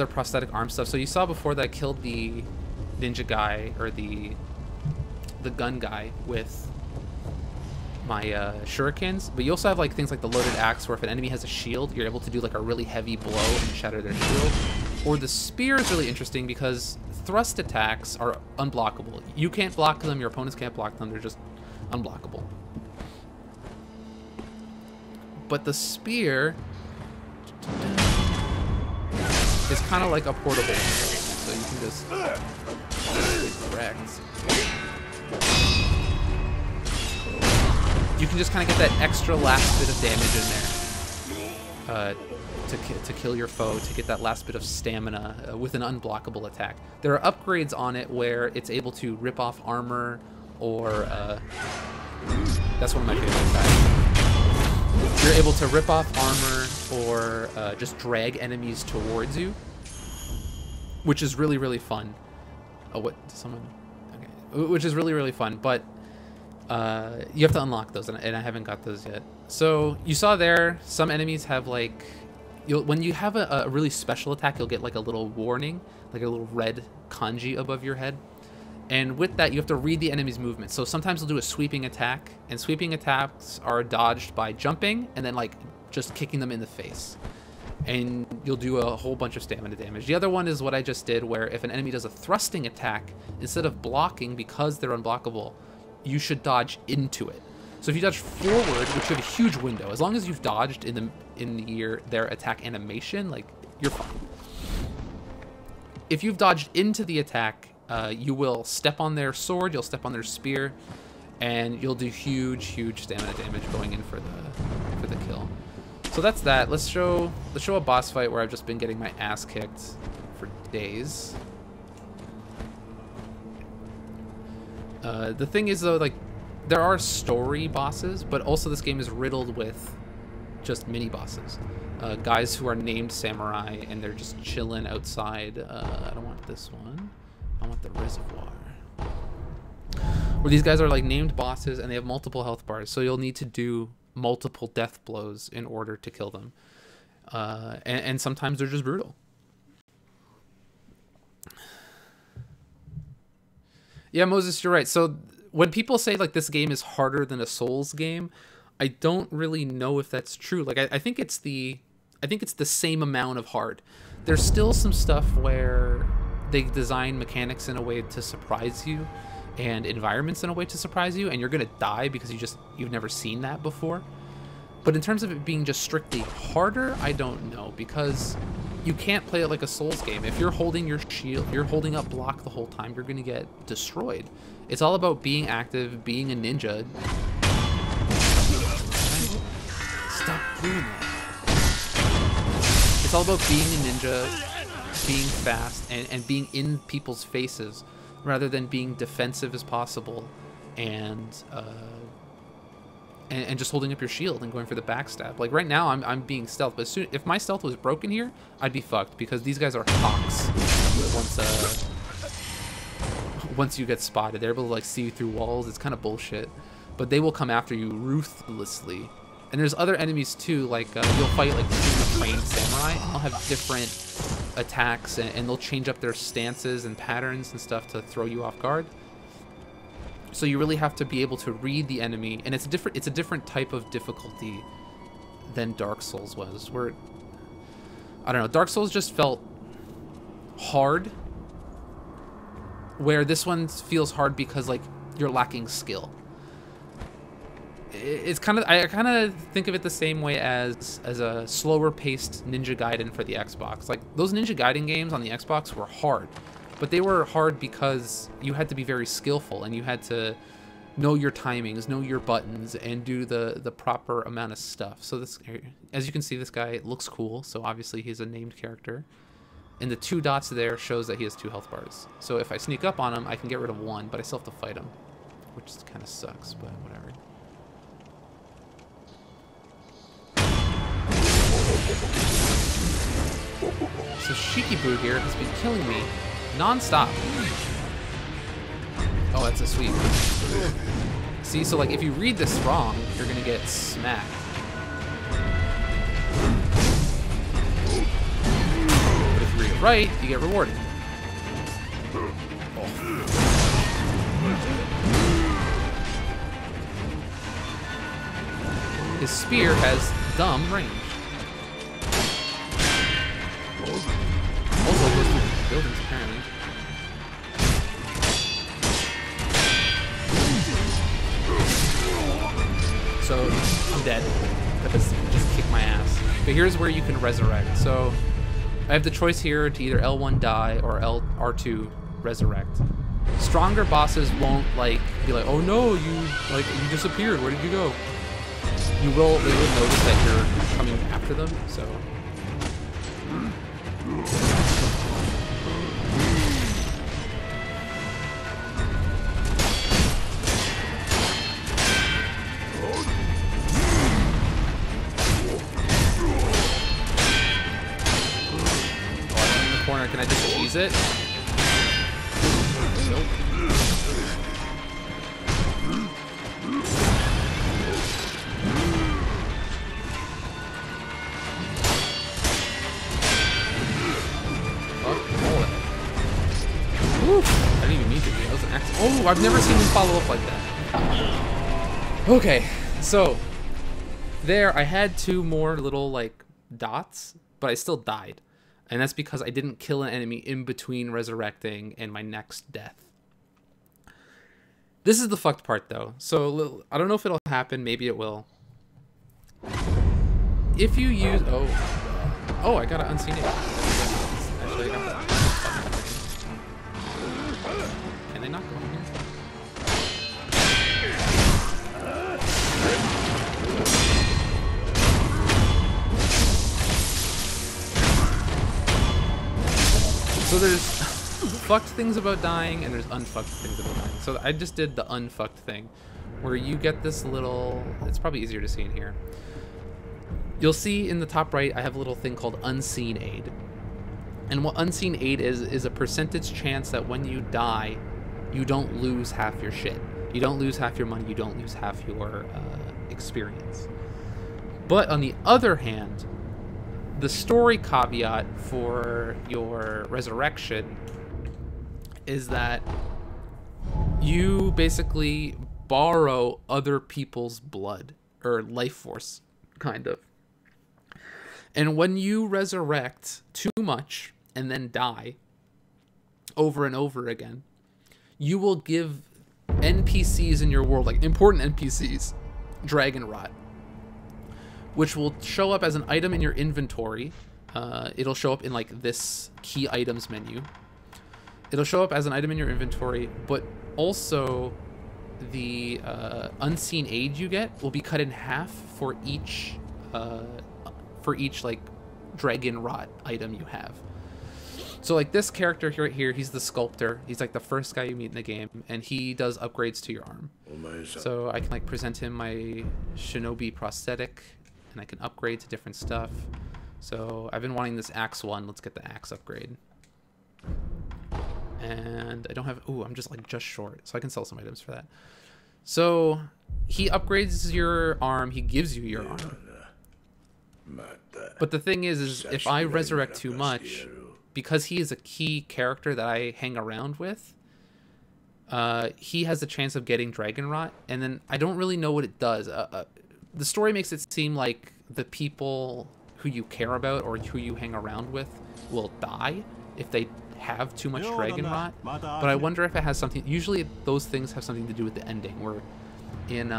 prosthetic arm stuff. So you saw before that I killed the ninja guy or the gun guy with my shurikens, but you also have like things like the loaded axe where if an enemy has a shield, you're able to do like a really heavy blow and shatter their shield. Or the spear is really interesting because thrust attacks are unblockable. You can't block them, your opponents can't block them, they're just unblockable. But the spear is kind of like a portable, so you can just correct. You can just kind of get that extra last bit of damage in there to kill your foe, to get that last bit of stamina with an unblockable attack. There are upgrades on it where it's able to rip off armor, or that's one of my favorite attacks. You're able to rip off armor or just drag enemies towards you, which is really, really fun. Oh, what? Someone? Okay. Which is really, really fun, but you have to unlock those, and I haven't got those yet. So you saw there, some enemies have like, when you have a really special attack, you'll get like a little warning, like a little red kanji above your head. And with that, you have to read the enemy's movement. So sometimes they'll do a sweeping attack, and sweeping attacks are dodged by jumping and then like just kicking them in the face. And you'll do a whole bunch of stamina damage. The other one is what I just did, where if an enemy does a thrusting attack, instead of blocking because they're unblockable, you should dodge into it. So if you dodge forward, which you have a huge window, as long as you've dodged in their attack animation, like, you're fine. If you've dodged into the attack, you will step on their sword, you'll step on their spear, and you'll do huge stamina damage going in for the kill. So that's that. Let's show a boss fight where I've just been getting my ass kicked for days. The thing is though, like, there are story bosses, but also this game is riddled with just mini bosses. Guys who are named samurai and they're just chilling outside. I don't want this one. I want the reservoir. Where these guys are like named bosses and they have multiple health bars, so you'll need to do multiple death blows in order to kill them. And sometimes they're just brutal. Yeah, Moses, you're right. So when people say like this game is harder than a Souls game, I don't really know if that's true. Like I think it's the same amount of hard. There's still some stuff where they design mechanics in a way to surprise you and environments in a way to surprise you, and you're gonna die because you've never seen that before. But in terms of it being just strictly harder, I don't know, because you can't play it like a Souls game. If you're holding your shield, you're holding up block the whole time, you're gonna get destroyed. It's all about being active, being a ninja. Stop doing that. It's all about being a ninja, being fast, and being in people's faces, rather than being defensive as possible and just holding up your shield and going for the backstab. Like right now I'm being stealth, but if my stealth was broken here, I'd be fucked, because these guys are hawks. Once you get spotted, they're able to like see you through walls. It's kind of bullshit, but they will come after you ruthlessly. And there's other enemies too, like you'll fight like trained samurai, and they'll have different attacks, and they'll change up their stances and patterns and stuff to throw you off guard. So you really have to be able to read the enemy, and it's a different type of difficulty than Dark Souls was, where I don't know, Dark Souls just felt hard, where this one feels hard because like you're lacking skill. It's kind of, I kind of think of it the same way as a slower paced Ninja Gaiden for the Xbox. Like those Ninja Gaiden games on the Xbox were hard, but they were hard because you had to be very skillful and you had to know your timings, know your buttons, and do the proper amount of stuff. So this, as you can see, this guy looks cool, so obviously he's a named character. And the 2 dots there shows that he has 2 health bars. So if I sneak up on him, I can get rid of 1, but I still have to fight him, which kind of sucks, but whatever. So Shikiboo here has been killing me non-stop. Oh, that's a sweep. See, so like if you read this wrong, you're gonna get smacked. But if you read it right, you get rewarded. Oh. His spear has dumb range. Also goes through buildings, apparently. So I'm dead because it just kicked my ass. But here's where you can resurrect. So I have the choice here to either L1 die or R2 resurrect. Stronger bosses won't like be like, oh no, you disappeared. Where did you go? They will notice that you're coming after them. So. Can I just cheese it? Nope. Woo! I didn't even mean to do that. That was an accident. Oh, I've never seen him follow up like that. Okay, so There, I had 2 more little, like, dots, but I still died. And that's because I didn't kill an enemy in between resurrecting and my next death. This is the fucked part, though. So, I don't know if it'll happen. Maybe it will. If you use... Oh, I got an unseen aid. Actually, I got that. Can they not go in here? So there's fucked things about dying and there's unfucked things about dying. So I just did the unfucked thing where you get this little... It's probably easier to see in here. You'll see in the top right, I have a little thing called Unseen Aid. And what Unseen Aid is a percentage chance that when you die, you don't lose half your shit. You don't lose half your money, you don't lose half your experience. But on the other hand, the story caveat for your resurrection is that you basically borrow other people's blood, or life force, kind of. And when you resurrect too much and then die over and over again, you will give NPCs in your world, like important NPCs, dragon rot, which will show up as an item in your inventory. It'll show up in like this key items menu. It'll show up as an item in your inventory, but also the unseen aid you get will be cut in half for each like dragon rot item you have. So like this character right here, he's the sculptor. He's like the first guy you meet in the game, and he does upgrades to your arm. So I can like present him my shinobi prosthetic, and I can upgrade to different stuff. So I've been wanting this axe one. Let's get the axe upgrade. And I don't have... Ooh, I'm just short, so I can sell some items for that. So he upgrades your arm. He gives you your arm. But the thing is if I resurrect too much, because he is a key character that I hang around with, he has a chance of getting dragon rot, and then I don't really know what it does. The story makes it seem like the people who you care about or who you hang around with will die if they have too much dragon rot. But I wonder if it has something... Usually those things have something to do with the ending, where in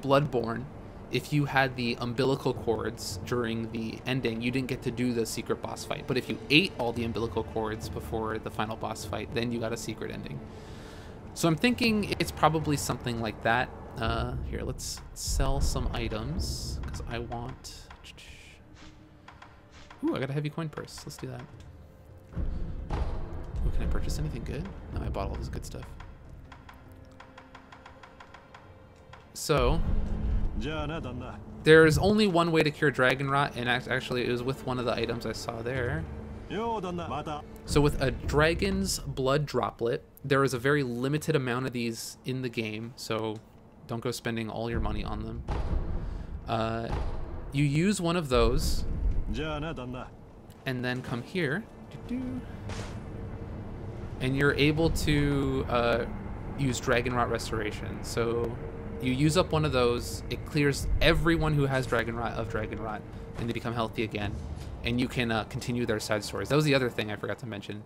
Bloodborne, if you had the umbilical cords during the ending, you didn't get to do the secret boss fight. But if you ate all the umbilical cords before the final boss fight, then you got a secret ending. So I'm thinking it's probably something like that. Here, let's sell some items, because I want... Ooh, I got a heavy coin purse. Let's do that. Ooh, can I purchase anything good? No, I bought all this good stuff. So... there's only one way to cure dragon rot, and actually it was with one of the items I saw there. So with a dragon's blood droplet, there is a very limited amount of these in the game, so don't go spending all your money on them. You use one of those, and then come here, and you're able to use dragon rot restoration. So you use up one of those, it clears everyone who has dragon rot of dragon rot, and they become healthy again, and you can continue their side stories. That was the other thing I forgot to mention.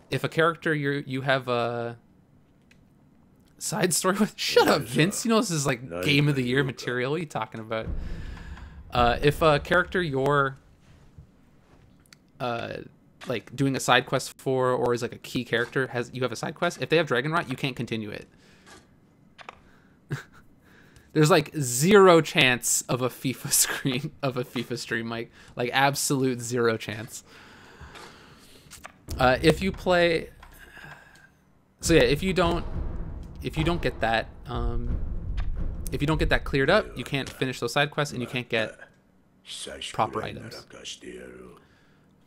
If a character you have a side story with... Shut up, Vince. You know this is like Game of the Year material. What are you talking about? If a character you're like doing a side quest for, or is like a key character, you have a side quest, if they have dragon rot, you can't continue it. There's like 0 chance of a FIFA stream, Mike. Like absolute 0 chance. If you play... So yeah, if you don't get that, if you don't get that cleared up, you can't finish those side quests, and you can't get proper items.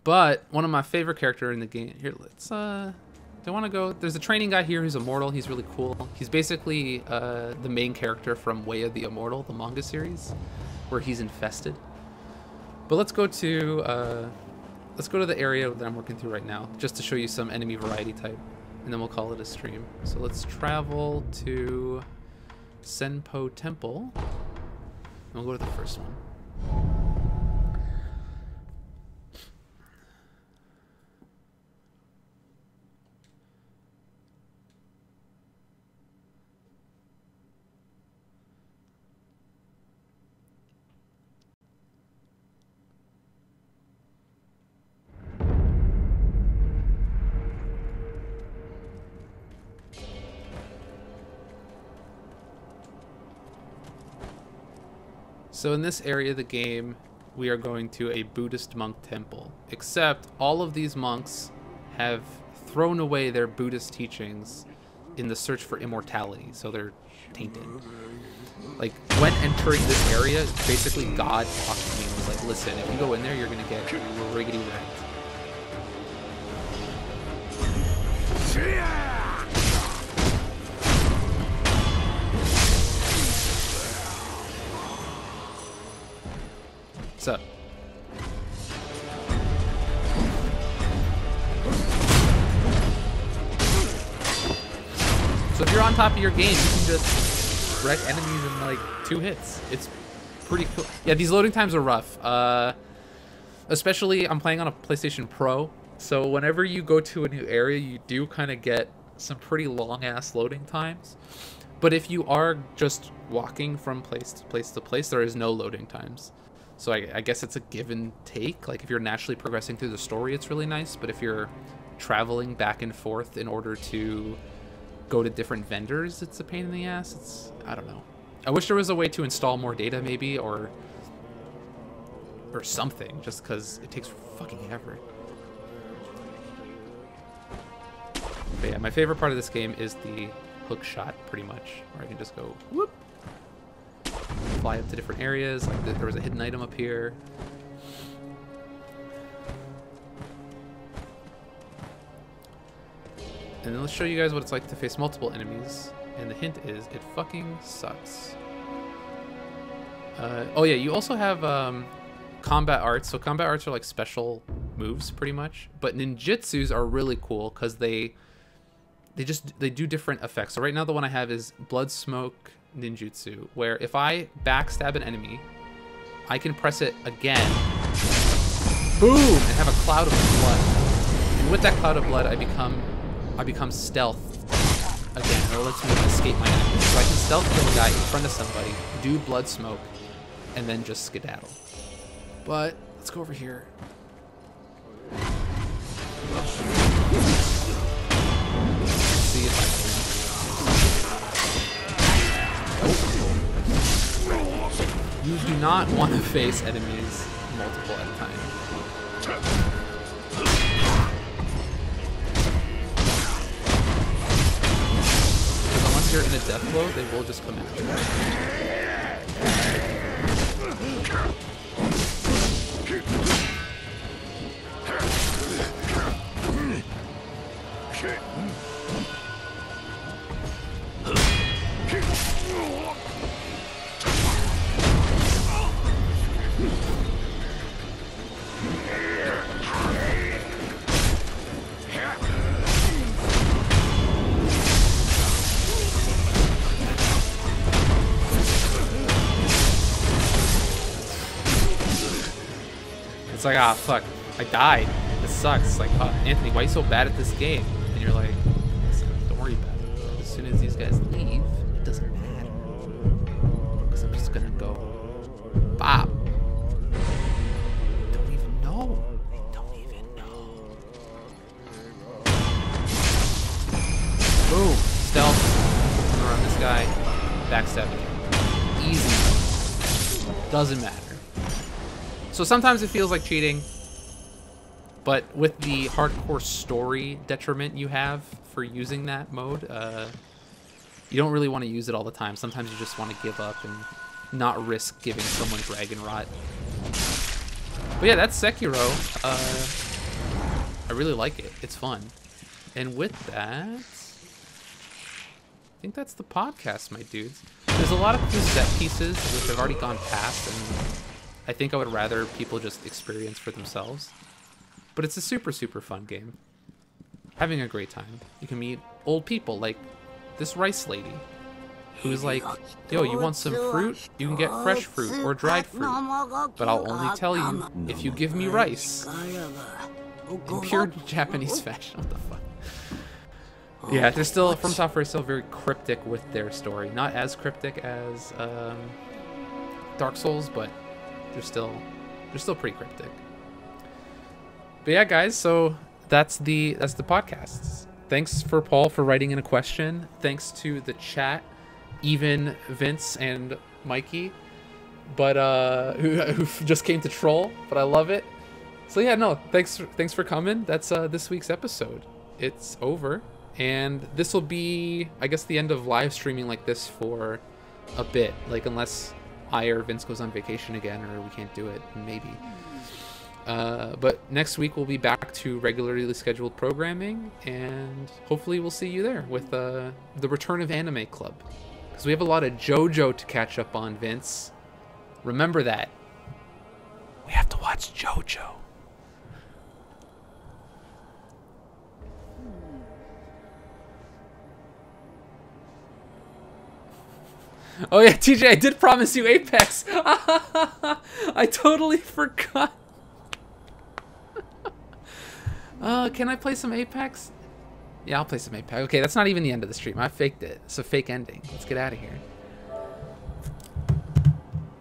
But one of my favorite character in the game... Here, let's... I want to go... There's a training guy here who's immortal. He's really cool. He's basically the main character from Way of the Immortal, the manga series, where he's infested. But let's go to the area that I'm working through right now, just to show you some enemy variety type, and then we'll call it a stream. So let's travel to Senpo Temple. We'll go to the first one. So in this area of the game, we are going to a Buddhist monk temple, except all of these monks have thrown away their Buddhist teachings in the search for immortality, so they're tainted. Like, when entering this area, basically God talked to me and was like, listen, if you go in there, you're gonna get riggedy wrecked. What's up? So if you're on top of your game, you can just wreck enemies in like 2 hits. It's pretty cool. Yeah, these loading times are rough. Especially, I'm playing on a PlayStation Pro, so whenever you go to a new area, you do kind of get some pretty long-ass loading times. But if you are just walking from place to place to place, there is no loading times. So I guess it's a give and take. Like, if you're naturally progressing through the story, it's really nice. But if you're traveling back and forth in order to go to different vendors, it's a pain in the ass. I don't know. I wish there was a way to install more data, maybe, or something, just because it takes fucking ever. But yeah, my favorite part of this game is the hook shot, pretty much, where I can just go whoop, fly up to different areas. Like there was a hidden item up here. And then let's show you guys what it's like to face multiple enemies. And the hint is, it fucking sucks. Oh yeah, you also have combat arts. So combat arts are like special moves, pretty much. But ninjutsus are really cool because they do different effects. So right now the one I have is Blood Smoke Ninjutsu, where if I backstab an enemy, I can press it again, boom, and have a cloud of blood. And with that cloud of blood, I become stealth again, or it lets me escape my enemies. So I can stealth kill a guy in front of somebody, do blood smoke, and then just skedaddle. But let's go over here. See if I can. Nope. You do not want to face enemies multiple at a time. Unless you're in a death blow, they will just come after you. It's like, ah, fuck, I died. This sucks. It's like, oh, Anthony, why are you so bad at this game? And you're like, listen, don't worry about it. As soon as these guys leave, it doesn't matter. Because I'm just gonna go, bop. Don't even know. Don't even know. Boom. Stealth. Come around this guy. Backstabbing him. Easy. Doesn't matter. So sometimes it feels like cheating, but with the hardcore story detriment you have for using that mode, you don't really want to use it all the time. Sometimes you just want to give up and not risk giving someone Dragon Rot. But yeah, that's Sekiro. I really like it. It's fun. And with that, I think that's the podcast, my dudes. There's a lot of cool set pieces which I've already gone past, and I think I would rather people just experience for themselves. But it's a super, super fun game. Having a great time. You can meet old people like this rice lady. who's like, yo, you want some fruit? You can get fresh fruit or dried fruit. But I'll only tell you if you give me rice. In pure Japanese fashion. What the fuck? Yeah, they're still, From Software is still very cryptic with their story. Not as cryptic as Dark Souls, but they're still pretty cryptic. But yeah, guys, so that's the podcast. Thanks for Paul for writing in a question. Thanks to the chat, even Vince and Mikey, but who just came to troll. But I love it. So yeah, no, thanks for coming. That's this week's episode. It's over, and this will be, I guess, the end of live streaming like this for a bit. Like, unless I or Vince goes on vacation again, or we can't do it, maybe. But next week we'll be back to regularly scheduled programming, and hopefully we'll see you there with the return of Anime Club, because we have a lot of JoJo to catch up on, Vince. Remember that. We have to watch JoJo. Oh yeah, TJ, I did promise you Apex. I totally forgot. Can I play some Apex? Yeah, I'll play some Apex. Okay, that's not even the end of the stream. I faked it. It's a fake ending. Let's get out of here.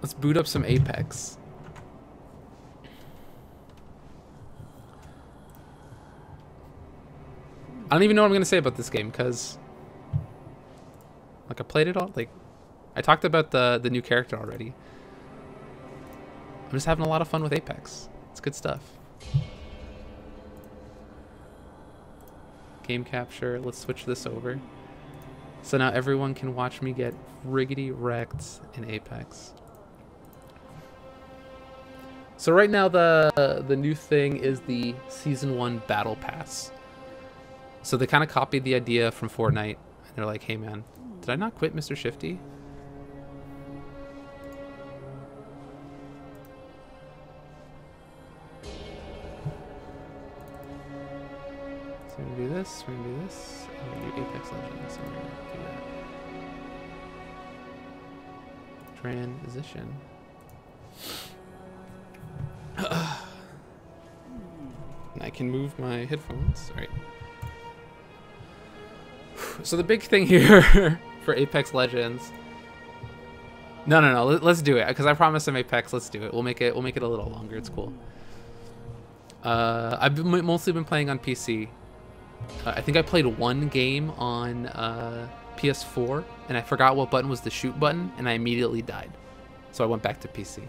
Let's boot up some Apex. I don't even know what I'm gonna say about this game, because like, I played it all. Like, I talked about the new character already. I'm just having a lot of fun with Apex. It's good stuff. Game capture. Let's switch this over. So now everyone can watch me get riggedy wrecked in Apex. So right now the new thing is the Season 1 Battle Pass. So they kind of copied the idea from Fortnite. And they're like, hey man, did I not quit Mr. Shifty? So we're gonna do this, we're gonna do this, and we're gonna do Apex Legends, and we're gonna do that. Transition. And I can move my headphones. All right. So the big thing here for Apex Legends. No. Let's do it, because I promised him Apex. Let's do it. We'll make it a little longer. It's cool. I've mostly been playing on PC. I think I played one game on PS4, and I forgot what button was the shoot button, and I immediately died. So I went back to PC.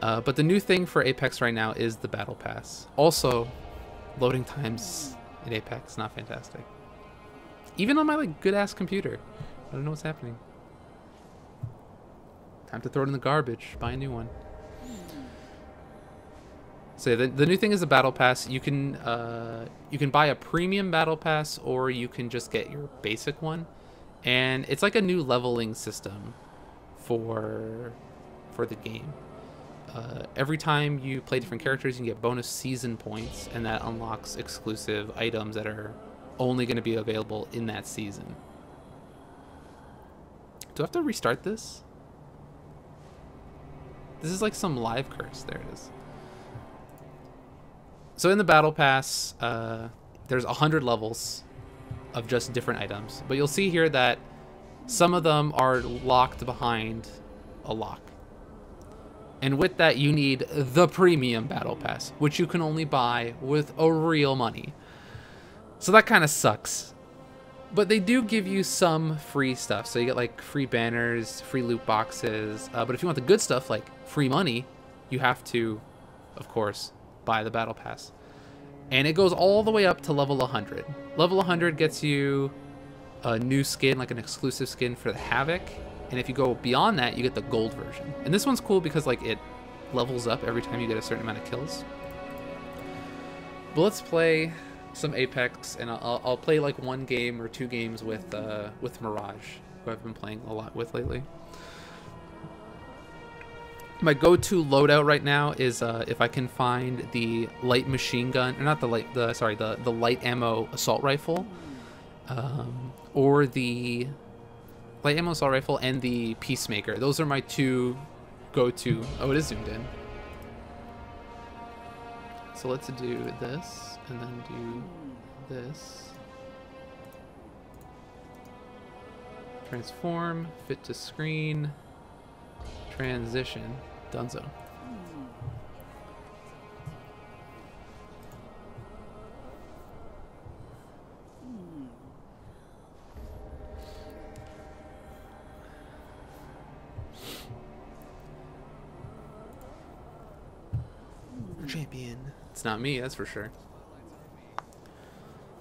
But the new thing for Apex right now is the Battle Pass. Also, loading times in Apex, not fantastic. Even on my like good-ass computer. I don't know what's happening. Time to throw it in the garbage. Buy a new one. So yeah, the new thing is the Battle Pass. You can buy a premium Battle Pass, or you can just get your basic one, and it's like a new leveling system for the game. Every time you play different characters, you can get bonus season points, and that unlocks exclusive items that are only going to be available in that season. Do I have to restart this? This is like some live curse. There it is. So in the Battle Pass, there's 100 levels of just different items. But you'll see here that some of them are locked behind a lock. And with that, you need the premium Battle Pass, which you can only buy with a real money. So that kind of sucks. But they do give you some free stuff. So you get like free banners, free loot boxes. But if you want the good stuff, like free money, you have to, of course, buy the Battle Pass. And it goes all the way up to level 100. Level 100 gets you a new skin, like an exclusive skin for the Havoc. And if you go beyond that, you get the gold version. And this one's cool because like it levels up every time you get a certain amount of kills. But let's play some Apex, and I'll play like one game or two games with Mirage, who I've been playing a lot with lately. My go-to loadout right now is if I can find the light machine gun, or not the light, the light ammo assault rifle, or the Light ammo assault rifle and the Peacemaker. Those are my two go-to. Oh, it is zoomed in. So let's do this and then do this. Transform, fit to screen, transition, donezo. Champion. It's not me, that's for sure.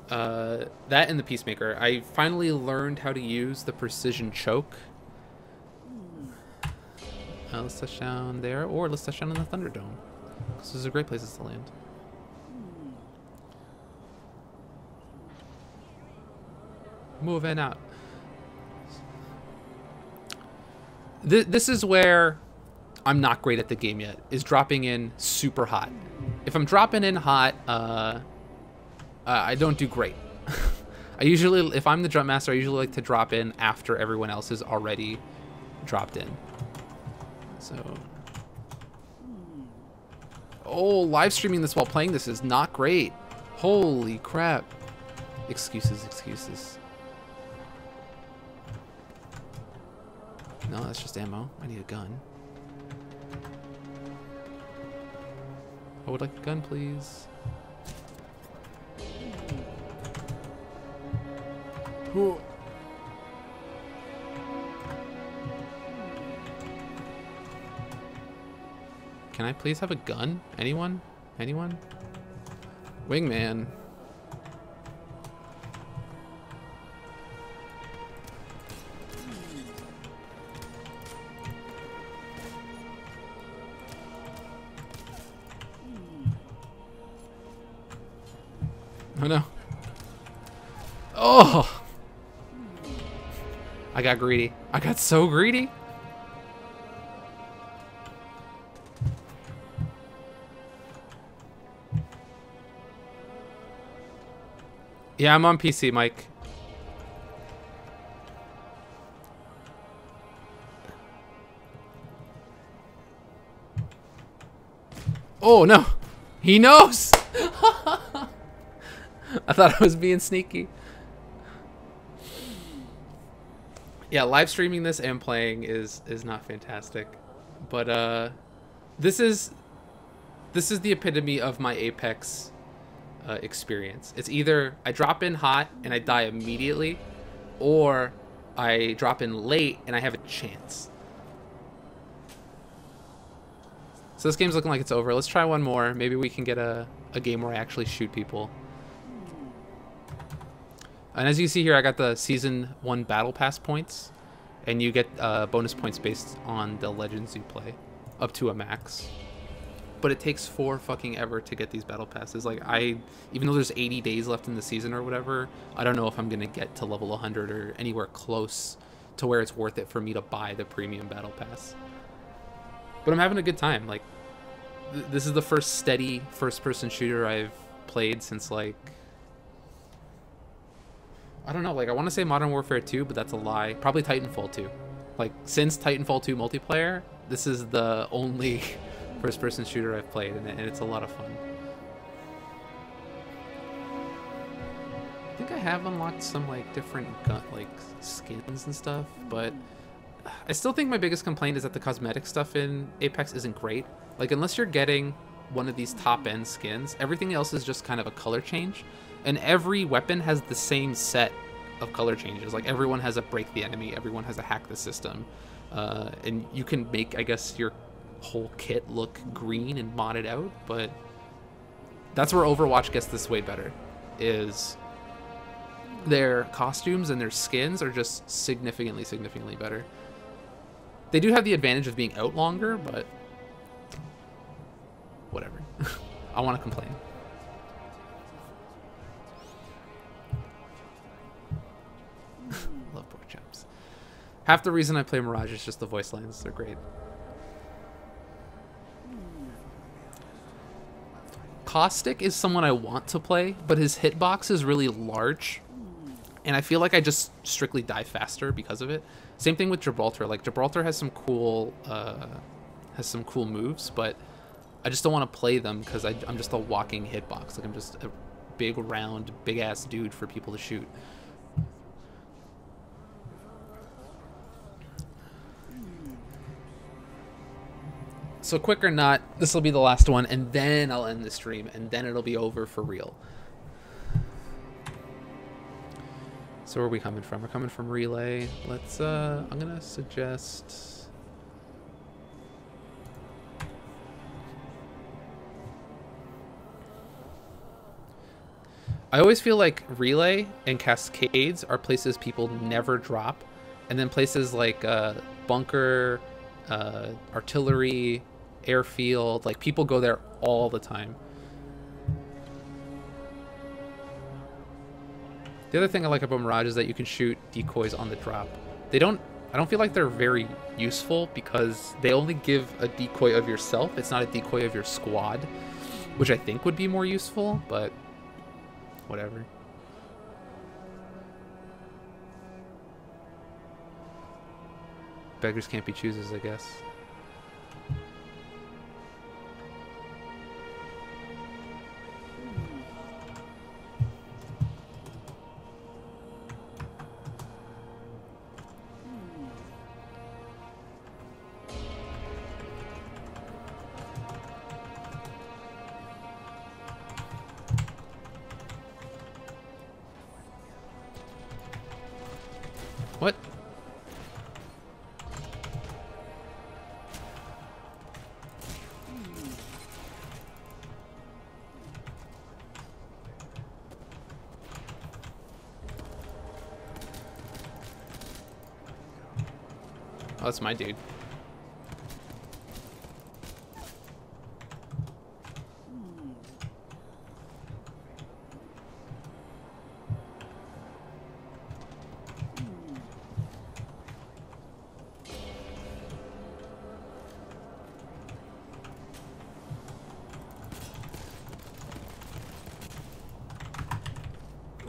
That and the Peacemaker. I finally learned how to use the precision choke. Let's touch down there, or let's touch down in the Thunderdome. Because those are great places to land. Moving out. This is where I'm not great at the game yet, is dropping in super hot. If I'm dropping in hot, I don't do great. I usually, if I'm the jump master, I usually like to drop in after everyone else is already dropped in. So, oh, live streaming this while playing this is not great. Holy crap. Excuses, excuses. No, that's just ammo. I need a gun. I would like a gun, please. Ooh. Can I please have a gun? Anyone? Anyone? Wingman. Oh no. Oh! I got greedy. I got so greedy. Yeah, I'm on PC, Mike. Oh no! He knows! I thought I was being sneaky. Yeah, live streaming this and playing is not fantastic. But this is the epitome of my Apex experience. It's either I drop in hot and I die immediately, or I drop in late and I have a chance. So this game's looking like it's over. Let's try one more. Maybe we can get a game where I actually shoot people. And as you see here, I got the Season 1 Battle Pass points. And you get bonus points based on the Legends you play. Up to a max. But it takes fucking ever to get these Battle Passes. Like, even though there's 80 days left in the season or whatever, I don't know if I'm going to get to level 100 or anywhere close to where it's worth it for me to buy the Premium Battle Pass. But I'm having a good time. Like, this is the first steady first-person shooter I've played since, like, I don't know, like, I want to say Modern Warfare 2, but that's a lie. Probably Titanfall 2. Like, since Titanfall 2 multiplayer, this is the only first-person shooter I've played, and it's a lot of fun. I think I have unlocked some, like, different gun, like, skins and stuff, but I still think my biggest complaint is that the cosmetic stuff in Apex isn't great. Like, unless you're getting one of these top-end skins, everything else is just kind of a color change. And every weapon has the same set of color changes. Like, everyone has a break the enemy, everyone has a hack the system. And you can make, I guess, your whole kit look green and mod it out, but that's where Overwatch gets this way better, is their costumes and their skins are just significantly better. They do have the advantage of being out longer, but whatever. I want to complain. Love pork chops. Half the reason I play Mirage is just the voice lines. They're great. Caustic is someone I want to play, but his hitbox is really large. And I feel like I just strictly die faster because of it. Same thing with Gibraltar. Like Gibraltar has some cool moves, but I just don't want to play them because I'm just a walking hitbox. Like I'm just a big round, big ass dude for people to shoot. So quick or not, this will be the last one, and then I'll end the stream, and then it'll be over for real. So where are we coming from? We're coming from relay. Let's, I'm gonna suggest... I always feel like relay and cascades are places people never drop, and then places like bunker, artillery, airfield, like people go there all the time. The other thing I like about Mirage is that you can shoot decoys on the drop. I don't feel like they're very useful because they only give a decoy of yourself. It's not a decoy of your squad, which I think would be more useful, but whatever. Beggars can't be choosers, I guess. What? Oh, that's my dude.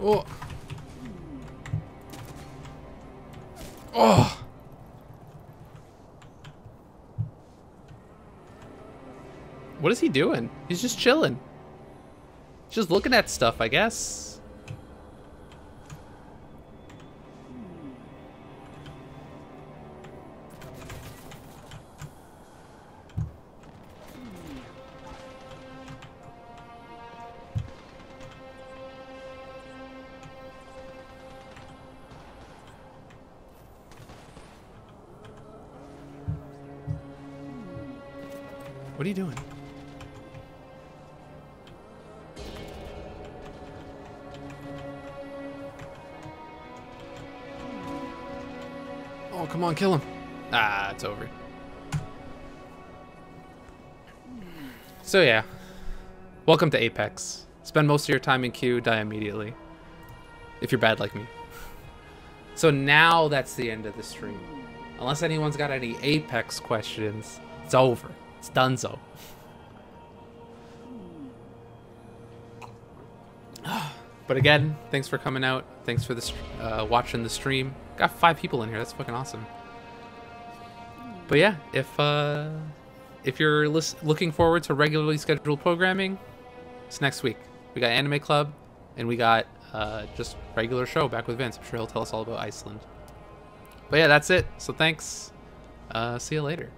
Oh. Oh. What is he doing? He's just chilling. Just looking at stuff, I guess. What are you doing? Oh, come on, kill him. Ah, it's over. So yeah, welcome to Apex. Spend most of your time in queue, die immediately. If you're bad like me. So now that's the end of the stream. Unless anyone's got any Apex questions, it's over. It's donezo. But again, thanks for coming out. Thanks for this, watching the stream. Got 5 people in here. That's fucking awesome. But yeah, if you're looking forward to regularly scheduled programming, it's next week. We got Anime Club, and we got just regular show back with Vince. I'm sure he'll tell us all about Iceland. But yeah, that's it. So thanks. See you later.